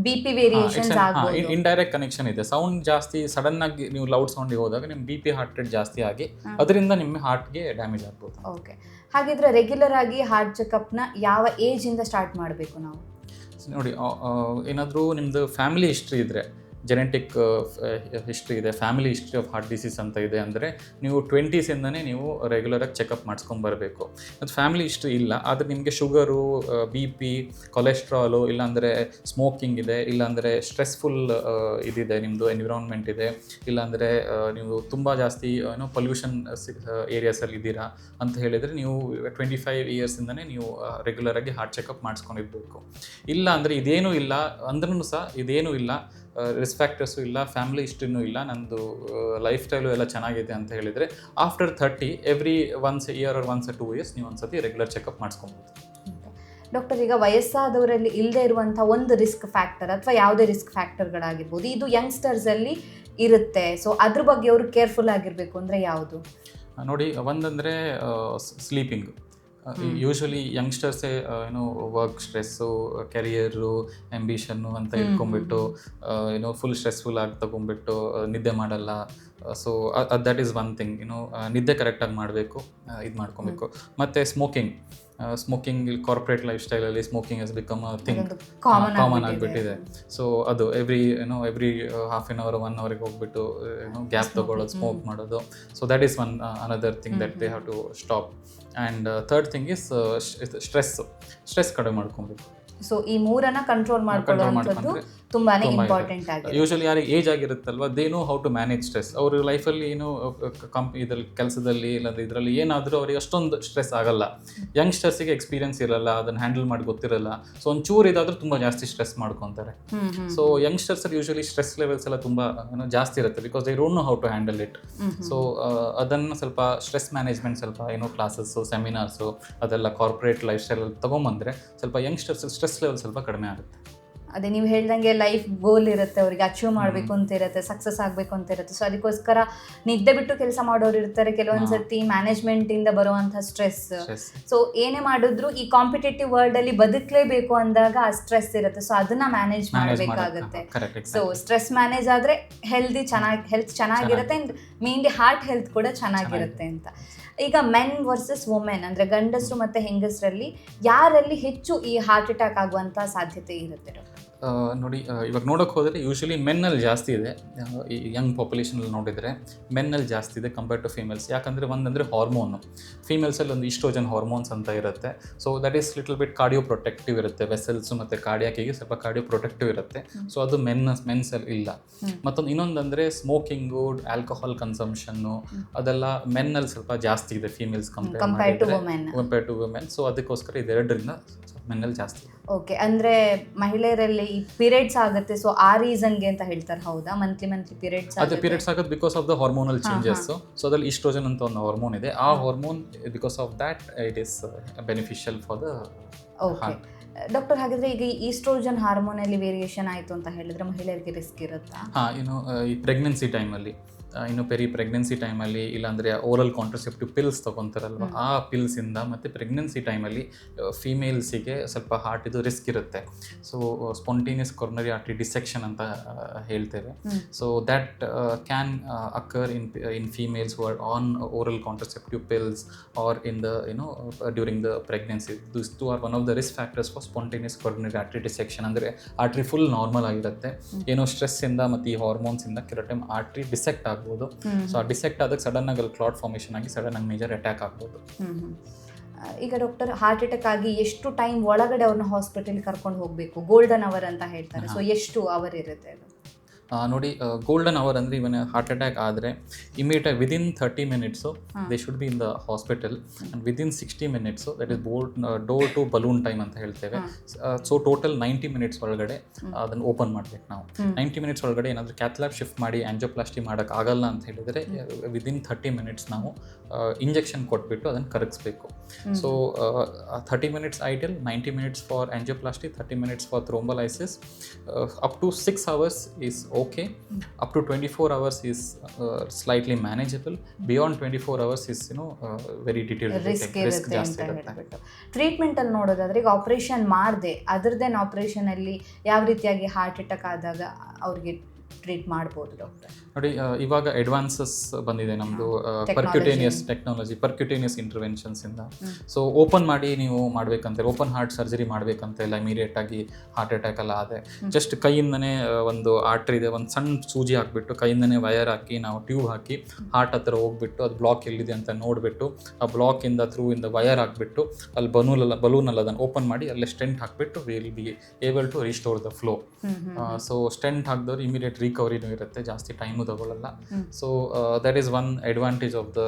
BP ವೇರಿಯೇಷನ್ಸ್ ಆಗ್ಬೋದು. ಇಂಡೈರೆಕ್ಟ್ ಕನೆಕ್ಷನ್ ಇದೆ. ಸೌಂಡ್ ಜಾಸ್ತಿ ಸಡನ್ನಾಗಿ ನೀವು ಲೌಡ್ ಸೌಂಡಿಗೆ ಹೋದಾಗ ನಿಮ್ಮ ಬಿ ಪಿ ಹಾರ್ಟ್ ರೇಟ್ ಜಾಸ್ತಿ ಆಗಿ ಅದರಿಂದ ನಿಮ್ಮ ಹಾರ್ಟ್ಗೆ ಡ್ಯಾಮೇಜ್ ಆಗ್ಬೋದು. ಓಕೆ, ಹಾಗಿದ್ರೆ ರೆಗ್ಯುಲರ್ ಆಗಿ ಹಾರ್ಟ್ ಚೆಕಪ್ನ ಯಾವ ಏಜಿಂದ ಸ್ಟಾರ್ಟ್ ಮಾಡಬೇಕು ನಾವು? ನೋಡಿ, ಏನಾದರೂ ನಿಮ್ಮದು ಫ್ಯಾಮಿಲಿ ಹಿಸ್ಟ್ರಿ ಇದ್ದರೆ, ಜೆನೆಟಿಕ್ ಹಿಸ್ಟ್ರಿ ಇದೆ, family history of heart disease ಅಂತ ಇದೆ ಅಂದರೆ ನೀವು 20s ನೀವು ರೆಗ್ಯುಲರಾಗಿ ಚೆಕಪ್ ಮಾಡಿಸ್ಕೊಂಬರಬೇಕು. ಅದು ಫ್ಯಾಮಿಲಿ ಹಿಸ್ಟ್ರಿ ಇಲ್ಲ, ಆದರೆ ನಿಮಗೆ ಶುಗರು, BP, ಕೊಲೆಸ್ಟ್ರಾಲು, ಇಲ್ಲಾಂದರೆ ಸ್ಮೋಕಿಂಗ್ ಇದೆ, ಇಲ್ಲಾಂದರೆ ಸ್ಟ್ರೆಸ್ಫುಲ್ ಇದಿದೆ, ನಿಮ್ಮದು ಎನ್ವಿರಾನ್ಮೆಂಟ್ ಇದೆ, ಇಲ್ಲಾಂದರೆ ನೀವು ತುಂಬ ಜಾಸ್ತಿ ಪೊಲ್ಯೂಷನ್ ಏರಿಯಾಸಲ್ಲಿ ಇದ್ದೀರಾ ಅಂತ ಹೇಳಿದರೆ ನೀವು 25 ಇಯರ್ಸಿಂದನೇ ನೀವು ರೆಗ್ಯುಲರಾಗಿ ಹಾರ್ಟ್ ಚೆಕಪ್ ಮಾಡಿಸ್ಕೊಂಡಿರ್ಬೇಕು. ಇಲ್ಲ ಅಂದರೆ ಇದೇನೂ ಇಲ್ಲ ಅಂದ್ರೂ ಸಹ ಇದೇನೂ ಇಲ್ಲ, ರಿಸ್ಕ್ ಫ್ಯಾಕ್ಟರ್ಸು ಇಲ್ಲ, ಫ್ಯಾಮಿಲಿ ಹಿಸ್ಟ್ರಿನೂ ಇಲ್ಲ, ನಂದು ಲೈಫ್ ಸ್ಟೈಲು ಎಲ್ಲ ಚೆನ್ನಾಗಿದೆ ಅಂತ ಹೇಳಿದರೆ after 30 every once year or once 2 years ನೀವು ಒಂದ್ಸತಿ ರೆಗ್ಯುಲರ್ ಚೆಕಪ್ ಮಾಡಿಸ್ಕೊಬೋದು. ಡಾಕ್ಟರ್, ಈಗ ವಯಸ್ಸಾದವರಲ್ಲಿ ಇಲ್ಲದೆ ಇರುವಂಥ ಒಂದು ರಿಸ್ಕ್ ಫ್ಯಾಕ್ಟರ್ ಅಥವಾ ಯಾವುದೇ ರಿಸ್ಕ್ ಫ್ಯಾಕ್ಟರ್ಗಳಾಗಿರ್ಬೋದು, ಇದು ಯಂಗ್ಸ್ಟರ್ಸಲ್ಲಿ ಇರುತ್ತೆ, ಸೊ ಅದ್ರ ಬಗ್ಗೆ ಅವರು ಕೇರ್ಫುಲ್ ಆಗಿರಬೇಕು ಅಂದರೆ ಯಾವುದು? ನೋಡಿ, ಒಂದಂದರೆ ಸ್ಲೀಪಿಂಗ್. ಯೂಶ್ವಲಿ ಯಂಗ್ಸ್ಟರ್ಸೇ ವರ್ಕ್ ಸ್ಟ್ರೆಸ್ಸು, ಕೆರಿಯರು, ಆ್ಯಂಬಿಷನ್ನು ಅಂತ ಇಟ್ಕೊಂಡ್ಬಿಟ್ಟು ಫುಲ್ ಸ್ಟ್ರೆಸ್ಫುಲ್ ಆಗಿ ತಗೊಂಡ್ಬಿಟ್ಟು ನಿದ್ದೆ ಮಾಡಲ್ಲ. So that is one thing. ನಿದ್ದೆ ಕರೆಕ್ಟಾಗಿ ಮಾಡಬೇಕು, ಇದು ಮಾಡ್ಕೊಬೇಕು. ಮತ್ತು ಸ್ಮೋಕಿಂಗ್ ಕಾರ್ಪೊರೇಟ್ ಲೈಫ್ ಸ್ಟೈಲಲ್ಲಿ smoking has become a thing, common ಆಗಿಬಿಟ್ಟಿದೆ. ಸೊ ಅದು ಎವ್ರಿ ಹಾಫ್ ಆನ್ ಅವರ್ 1 ಅವರ್ಗೆ ಹೋಗ್ಬಿಟ್ಟು ಗ್ಯಾಪ್ ತೊಗೊಳ್ಳೋದು, ಸ್ಮೋಕ್ ಮಾಡೋದು. So that is one another thing that they have to stop. And third thing is stress ಕಡಿಮೆ ಮಾಡ್ಕೊಬೇಕು. So ಈ ಮೂರನ್ನ ಕಂಟ್ರೋಲ್ ಮಾಡ್ಕೊಳ್ಳುವಂಥದ್ದು ತುಂಬಾನೇ ಇಂಪಾರ್ಟೆಂಟ್ ಆಗಿದೆ. ಯೂಶಲಿ ಯಾರಿಗೆ ಏಜ್ ಆಗಿರುತ್ತಲ್ವ they know how to manage stress. ಅವ್ರ ಲೈಫಲ್ಲಿ ಏನು ಇದ್ರಲ್ಲಿ ಕೆಲಸದಲ್ಲಿ ಇಲ್ಲಾಂದ್ರೆ ಇದರಲ್ಲಿ ಏನಾದರೂ ಅವ್ರಿಗೆ ಅಷ್ಟೊಂದು ಸ್ಟ್ರೆಸ್ ಆಗಲ್ಲ. ಯಂಗ್ಸ್ಟರ್ಸಿಗೆ ಎಕ್ಸ್ಪೀರಿಯನ್ಸ್ ಇರಲ್ಲ, ಅದನ್ನ ಹ್ಯಾಂಡಲ್ ಮಾಡಿ ಗೊತ್ತಿರಲ್ಲ. ಸೊ ಒಂಚೂರು ಇದಾದ್ರೂ ತುಂಬಾ ಜಾಸ್ತಿ ಸ್ಟ್ರೆಸ್ ಮಾಡ್ಕೊತಾರೆ. So youngsters usually stress levels ಎಲ್ಲ ತುಂಬಾ ಜಾಸ್ತಿ ಇರುತ್ತೆ because they don't know how to handle it. So ಅದನ್ನು ಸ್ವಲ್ಪ ಸ್ಟ್ರೆಸ್ ಮ್ಯಾನೇಜ್ಮೆಂಟ್ ಸ್ವಲ್ಪ ಕ್ಲಾಸಸ್ಸು ಸೆಮಿನಾರ್ಸು ಅದೆಲ್ಲ ಕಾರ್ಪೊರೇಟ್ ಲೈಫ್ ಸ್ಟೈಲ್ ತೊಗೊಂಬಂದ್ರೆ ಸ್ವಲ್ಪ ಯಂಗ್ಸ್ಟರ್ಸ್ ಸ್ಟ್ರೆಸ್ ಲೆವೆಲ್ ಸ್ವಲ್ಪ ಕಡಿಮೆ ಆಗುತ್ತೆ. ಅದೇ ನೀವು ಹೇಳ್ದಂಗೆ ಲೈಫ್ ಗೋಲ್ ಇರುತ್ತೆ, ಅವ್ರಿಗೆ ಅಚೀವ್ ಮಾಡಬೇಕು ಅಂತ ಇರುತ್ತೆ, ಸಕ್ಸಸ್ ಆಗಬೇಕು ಅಂತ ಇರುತ್ತೆ. ಸೊ ಅದಕ್ಕೋಸ್ಕರ ನಿದ್ದೆ ಬಿಟ್ಟು ಕೆಲಸ ಮಾಡೋರು ಇರ್ತಾರೆ, ಕೆಲವೊಂದ್ಸತಿ ಮ್ಯಾನೇಜ್ಮೆಂಟಿಂದ ಬರುವಂಥ ಸ್ಟ್ರೆಸ್. ಸೊ ಏನೇ ಮಾಡಿದ್ರು ಈ ಕಾಂಪಿಟೇಟಿವ್ ವರ್ಲ್ಡ್ ಅಲ್ಲಿ ಬದುಕಲೇಬೇಕು ಅಂದಾಗ ಆ ಸ್ಟ್ರೆಸ್ ಇರುತ್ತೆ. ಸೊ ಅದನ್ನ ಮ್ಯಾನೇಜ್ ಮಾಡಬೇಕಾಗುತ್ತೆ. ಸೊ ಸ್ಟ್ರೆಸ್ ಮ್ಯಾನೇಜ್ ಆದ್ರೆ ಹೆಲ್ತ್ ಚೆನ್ನಾಗಿರುತ್ತೆ ಅಂಡ್ ಮೇನ್ಲಿ ಹಾರ್ಟ್ ಹೆಲ್ತ್ ಕೂಡ ಚೆನ್ನಾಗಿರುತ್ತೆ ಅಂತ. ಈಗ ಮೆನ್ ವರ್ಸಸ್ ವುಮೆನ್ ಅಂದರೆ ಗಂಡಸರು ಮತ್ತು ಹೆಂಗಸರಲ್ಲಿ ಯಾರಲ್ಲಿ ಹೆಚ್ಚು ಈ ಹಾರ್ಟ್ ಅಟ್ಯಾಕ್ ಆಗುವಂಥ ಸಾಧ್ಯತೆ ಇರುತ್ತೆ ಡಾಕ್ಟರ್? ನೋಡಿ, ಇವಾಗ ನೋಡೋಕೆ ಹೋದರೆ ಯೂಶಲಿ ಮೆನ್ನಲ್ಲಿ ಜಾಸ್ತಿ ಇದೆ. ಈ ಯಂಗ್ ಪಾಪ್ಯುಲೇಷನಲ್ಲಿ ನೋಡಿದರೆ ಮೆನ್ನಲ್ಲಿ ಜಾಸ್ತಿ ಇದೆ ಕಂಪೇರ್ ಟು ಫೀಮೇಲ್ಸ್. ಯಾಕಂದರೆ ಒಂದಂದರೆ ಹಾರ್ಮೋನು, ಫೀಮೇಲ್ಸಲ್ಲಿ ಒಂದು ಈಸ್ಟ್ರೋಜನ್ ಹಾರ್ಮೋನ್ಸ್ ಅಂತ ಇರುತ್ತೆ. So that is little bit cardio protective ಇರುತ್ತೆ, ವೆಸಲ್ಸು ಮತ್ತು ಕಾರ್ಡಿಯಾಕಿಗೆ ಸ್ವಲ್ಪ ಕಾರ್ಡಿಯೋ ಪ್ರೊಟೆಕ್ಟಿವ್ ಇರುತ್ತೆ. ಸೊ ಅದು ಮೆನ್ಸಲ್ಲಿ ಇಲ್ಲ. ಮತ್ತೊಂದು ಇನ್ನೊಂದಂದರೆ ಸ್ಮೋಕಿಂಗು, ಆಲ್ಕೋಹಾಲ್ ಕನ್ಸಂಪ್ಷನ್ನು ಅದೆಲ್ಲ ಮೆನ್ನಲ್ಲಿ ಸ್ವಲ್ಪ ಜಾಸ್ತಿ ಇದೆ females compare to women. So ಅದಕ್ಕೋಸ್ಕರ ಇದೆರಡರಿಂದ ಮೆನ್ನಲ್ಲಿ ಜಾಸ್ತಿ. ಓಕೆ, ಅಂದರೆ ಮಹಿಳೆಯರಲ್ಲಿ ಈ ಪೀರಿಯಡ್ಸ್ ಆಗುತ್ತೆ, ಸೊ ಆ ರೀಸನ್ಗೆ ಅಂತ ಹೇಳ್ತಾರೆ, ಹೌದಾ? ಮಂತ್ಲಿ ಪೀರಿಯಡ್ಸ್ ಅದು ಪೀರಿಯಡ್ಸ್ ಆಗೋದು because of the hormonal changes. So ಅದ್ರಲ್ಲಿ ಈಸ್ಟ್ರೋಜನ್ ಅಂತ ಒಂದು ಹಾರ್ಮೋನ್ ಇದೆ. ಆ hormone because of that it is beneficial for the heart. Doctor, ಹಾಗಾದ್ರೆ ಈಗ ಈಸ್ಟ್ರೋಜನ್ ಹಾರ್ಮೋನಲ್ಲಿ ವೇರಿಯೇಷನ್ ಆಯಿತು ಅಂತ ಹೇಳಿದ್ರೆ ಮಹಿಳೆಯರಿಗೆ ರಿಸ್ಕ್ ಇರುತ್ತಾ? ಈ ಪ್ರೆಗ್ನೆನ್ಸಿ ಟೈಮಲ್ಲಿ, ಪ್ರೆಗ್ನೆನ್ಸಿ ಟೈಮಲ್ಲಿ ಇಲ್ಲಾಂದರೆ ಓರಲ್ ಕಾಂಟ್ರಸೆಪ್ಟಿವ್ ಪಿಲ್ಸ್ ತೊಗೊತಾರಲ್ವ, ಆ ಪಿಲ್ಸಿಂದ ಮತ್ತು ಪ್ರೆಗ್ನೆನ್ಸಿ ಟೈಮಲ್ಲಿ ಫೀಮೇಲ್ಸಿಗೆ ಸ್ವಲ್ಪ ಹಾರ್ಟಿದು ರಿಸ್ಕ್ ಇರುತ್ತೆ. So spontaneous coronary artery dissection ಅಂತ ಹೇಳ್ತೇವೆ. So that can occur in females who are on oral contraceptive pills or in the during the pregnancy. This two are one of the risk factors for spontaneous coronary artery dissection. ಅಂದರೆ artery full normal ಆಗಿರುತ್ತೆ, ಸ್ಟ್ರೆಸ್ಸಿಂದ ಮತ್ತು ಈ ಹಾರ್ಮೋನ್ಸಿಂದ ಕೆಲವು time artery dissect ಆಗ್ಬೋದು. So ಆ dissect ಆದಾಗ ಸಡನ್ ಆಗಿ ಕ್ಲಾಟ್ ಫಾರ್ಮೇಷನ್ ಆಗಿ ಸಡನ್ ಆಗಿ ಮೇಜರ್ ಅಟ್ಯಾಕ್ ಆಗ್ಬೋದು. ಈಗ ಡಾಕ್ಟರ್, ಹಾರ್ಟ್ ಅಟ್ಯಾಕ್ ಆಗಿ ಎಷ್ಟು ಟೈಮ್ ಒಳಗಡೆ ಅವ್ರನ್ನ ಹಾಸ್ಪಿಟಲ್ ಕರ್ಕೊಂಡು ಹೋಗಬೇಕು? ಗೋಲ್ಡನ್ ಅವರ್ ಅಂತ ಹೇಳ್ತಾರೆ, ಸೊ ಎಷ್ಟು ಅವರ್ ಇರುತ್ತೆ ಅದು? ನೋಡಿ, ಗೋಲ್ಡನ್ ಅವರ್ ಅಂದರೆ ಇವನ್ ಹಾರ್ಟ್ ಅಟ್ಯಾಕ್ ಆದರೆ immediate within 30 minutes they should be in the hospital and within 60 minutes that is door to balloon time ಅಂತ ಹೇಳ್ತೇವೆ. ಸೊ ಟೋಟಲ್ 90 minutes ಒಳಗಡೆ ಅದನ್ನು ಓಪನ್ ಮಾಡಬೇಕು ನಾವು. 90 minutes ಒಳಗಡೆ ಏನಾದರೂ ಕ್ಯಾಥ್ಲ್ಯಾಬ್ ಶಿಫ್ಟ್ ಮಾಡಿ ಆಂಜಿಯೋಪ್ಲಾಸ್ಟಿ ಮಾಡೋಕ್ಕಾಗಲ್ಲ ಅಂತ ಹೇಳಿದರೆ ವಿದಿನ್ 30 minutes ನಾವು ಇಂಜೆಕ್ಷನ್ ಕೊಟ್ಬಿಟ್ಟು ಅದನ್ನು ಕರಗಿಸ್ಬೇಕು. So 30 minutes ideal, 90 minutes for angioplasty, 30 minutes for thrombolysis. Up to 6 hours is okay. Up to 24 hours is slightly manageable. Beyond 24 hours is very deteriorating. Risk ಜಾಸ್ತಿ ಇರುತ್ತೆ. ಟ್ರೀಟ್ಮೆಂಟ್ ಅಲ್ಲಿ ನೋಡೋದಾದ್ರೆ ಈಗ ಆಪರೇಷನ್ ಮಾಡದೆ ಅದರದೇನು ಆಪರೇಷನ್ ಅಲ್ಲಿ ಯಾವ ರೀತಿಯಾಗಿ ಹಾರ್ಟ್ ಅಟ್ಯಾಕ್ ಆದಾಗ ಅವ್ರಿಗೆ ಟ್ರೀಟ್ ಮಾಡ್ಬೋದು ಡಾಕ್ಟರ್? ನೋಡಿ, ಇವಾಗ ಅಡ್ವಾನ್ಸಸ್ ಬಂದಿದೆ ನಮ್ಮದು ಪರ್ಕ್ಯುಟೇನಿಯಸ್ ಟೆಕ್ನಾಲಜಿ, ಪರ್ಕ್ಯುಟೇನಿಯಸ್ ಇಂಟರ್ವೆನ್ಷನ್ಸಿಂದ. ಸೊ ಓಪನ್ ಮಾಡಿ ನೀವು ಮಾಡಬೇಕಂತ, ಓಪನ್ ಹಾರ್ಟ್ ಸರ್ಜರಿ ಮಾಡಬೇಕಂತ ಇಲ್ಲ ಇಮಿಡಿಯೇಟ್ ಆಗಿ ಹಾರ್ಟ್ ಅಟ್ಯಾಕ್ ಎಲ್ಲ ಆದರೆ ಜಸ್ಟ್ ಕೈಯಿಂದನೇ ಒಂದು ಆರ್ಟ್ರಿ ಇದೆ, ಒಂದು ಸಣ್ಣ ಸೂಜಿ ಹಾಕ್ಬಿಟ್ಟು ಕೈಯಿಂದನೇ ವಯರ್ ಹಾಕಿ ನಾವು ಟ್ಯೂಬ್ ಹಾಕಿ ಹಾರ್ಟ್ ಹತ್ರ ಹೋಗ್ಬಿಟ್ಟು ಅದು ಬ್ಲಾಕ್ ಎಲ್ಲಿದೆ ಅಂತ ನೋಡಿಬಿಟ್ಟು ಆ ಬ್ಲಾಕಿಂದ ಥ್ರೂ ಇಂದ ವಯರ್ ಹಾಕ್ಬಿಟ್ಟು ಅಲ್ಲಿ ಬಲೂನಲ್ಲಿ ಅದನ್ನು ಓಪನ್ ಮಾಡಿ ಅಲ್ಲೇ ಸ್ಟೆಂಟ್ ಹಾಕ್ಬಿಟ್ಟು will be able to restore the flow. So stent ಹಾಕಿದವ್ರು ಇಮಿಡಿಯೇಟ್ ರಿಕವರಿನೂ ಇರುತ್ತೆ, ಜಾಸ್ತಿ ಟೈಮು ತಗೊಳ್ಳಲ್ಲ. So that is one advantage of the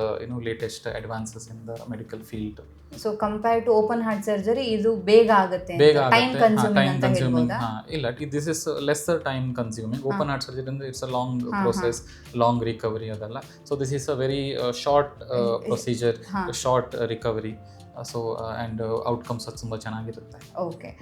latest advances in the medical field. So compare to open heart surgery ಇದು ಬೇಗ ಆಗುತ್ತೆ, time consuming. ಇಲ್ಲ, this is lesser time consuming. Open heart surgery ಅಂದ್ರೆ it's a long process, long recovery ಅದೆಲ್ಲ. So this is a very short procedure, short recovery. So and outcomes ಅದು ತುಂಬ ಚೆನ್ನಾಗಿರುತ್ತೆ. Okay,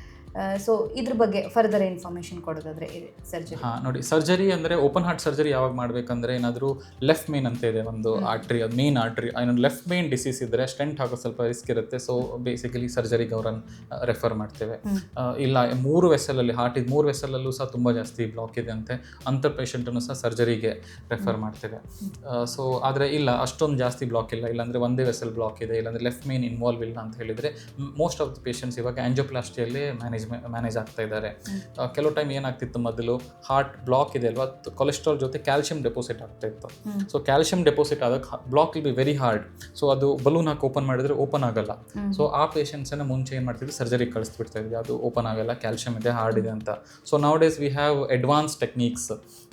so ಇದ್ರ ಬಗ್ಗೆ ಫರ್ದರ್ ಇನ್ಫಾರ್ಮೇಷನ್ ಕೊಡೋದಾದ್ರೆ ಸರ್ಜರಿ? ನೋಡಿ, surgery ಅಂದರೆ open heart surgery ಯಾವಾಗ ಮಾಡಬೇಕಂದ್ರೆ ಏನಾದರೂ ಲೆಫ್ಟ್ ಮೇನ್ ಅಂತ ಇದೆ ಒಂದು ಆರ್ಟ್ರಿ, ಅದು ಮೇನ್ ಆರ್ಟ್ರಿ, ಇನ್ನೊಂದು ಲೆಫ್ಟ್ ಮೇನ್ ಡಿಸೀಸ್ ಇದ್ದರೆ ಸ್ಟೆಂಟ್ ಹಾಕೋ ಸ್ವಲ್ಪ ರಿಸ್ಕ್ ಇರುತ್ತೆ. ಸೊ ಬೇಸಿಕಲಿ ಸರ್ಜರಿಗೆ ಅವ್ರನ್ನ ರೆಫರ್ ಮಾಡ್ತೇವೆ. ಇಲ್ಲ 3 ವೆಸಲಲ್ಲಿ ಹಾರ್ಟ್ ಇದು 3 ವೆಸಲಲ್ಲೂ ಸಹ ತುಂಬ ಜಾಸ್ತಿ ಬ್ಲಾಕ್ ಇದೆ ಅಂತೆ, ಅಂಥ ಪೇಷಂಟನ್ನು ಸಹ ಸರ್ಜರಿಗೆ ರೆಫರ್ ಮಾಡ್ತೇವೆ. ಸೊ ಆದರೆ ಇಲ್ಲ ಅಷ್ಟೊಂದು ಜಾಸ್ತಿ ಬ್ಲಾಕ್ ಇಲ್ಲ, ಇಲ್ಲಾಂದರೆ ಒಂದೇ ವೆಸಲ್ ಬ್ಲಾಕ್ ಇದೆ, ಇಲ್ಲಾಂದರೆ ಲೆಫ್ಟ್ ಮೇನ್ ಇನ್ವಾಲ್ವ್ ಇಲ್ಲ ಅಂತ ಹೇಳಿದರೆ ಮೋಸ್ಟ್ ಆಫ್ ದ ಪೇಷಂಟ್ಸ್ ಇವಾಗ ಆಂಜಿಯೋಪ್ಲಾಸ್ಟಿಯಲ್ಲೇ ಮ್ಯಾನೇಜ್ ಮ್ಯಾನೇಜ್ ಆಗ್ತಾ ಇದ್ದಾರೆ. ಕೆಲವು ಟೈಮ್ ಏನಾಗ್ತಿತ್ತು ಮೊದಲು ಹಾರ್ಟ್ ಬ್ಲಾಕ್ ಇದೆ ಅಲ್ವಾ, ಕೊಲೆಸ್ಟ್ರಾಲ್ ಜೊತೆ ಕ್ಯಾಲ್ಸಿಯಂ ಡೆಪಾಸಿಟ್ ಆಗ್ತಾ ಇತ್ತು. ಸೊ ಕ್ಯಾಲ್ಸಿಯಂ ಡೆಪಾಸಿಟ್ ಆದಾಗ block will be very hard. So ಅದು ಬಲೂನ್ ಹಾಕಿ ಓಪನ್ ಮಾಡಿದ್ರೆ ಓಪನ್ ಆಗಲ್ಲ. ಸೊ ಆ ಪೇಷಂಟ್ಸನ್ನು ಮುಂಚೆ ಏನು ಮಾಡ್ತಿದ್ವಿ, ಸರ್ಜರಿ ಕಳಿಸ್ಬಿಡ್ತಾ ಇದ್ವಿ, ಅದು ಓಪನ್ ಆಗಲ್ಲ, ಕ್ಯಾಲ್ಸಿಯಂ ಇದೆ, ಹಾರ್ಡ್ ಇದೆ ಅಂತ. So now days we have advance techniques.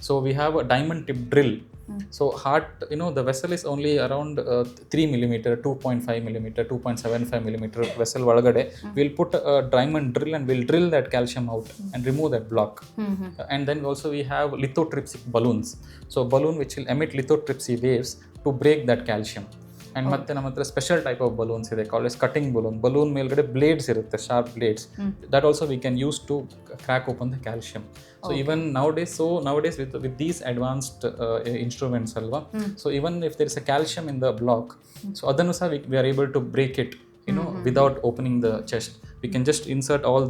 So we have a diamond tip drill. So heart, the vessel is only around 3 millimeter, 2.5 millimeter, 2.75 millimeter vessel ಒಳಗಡೆ we'll put a diamond drill and we'll drill that calcium out and remove that block. And then also we have lithotripsy balloons. So balloon which will emit lithotripsy waves to break that calcium. And ಮತ್ತೆ ನಮ್ಮ ಹತ್ರ special type of balloons ಇದೆ, called as cutting balloon ಮೇಲ್ಗಡೆ blades ಇರುತ್ತೆ, sharp blades. That also we can use to crack open the calcium. So even nowadays with these advanced instruments ಅಲ್ವಾ, so even if there is a calcium in the block, so ಅದನ್ನು ಸಹ we are able to break it without opening the chest. We can just send all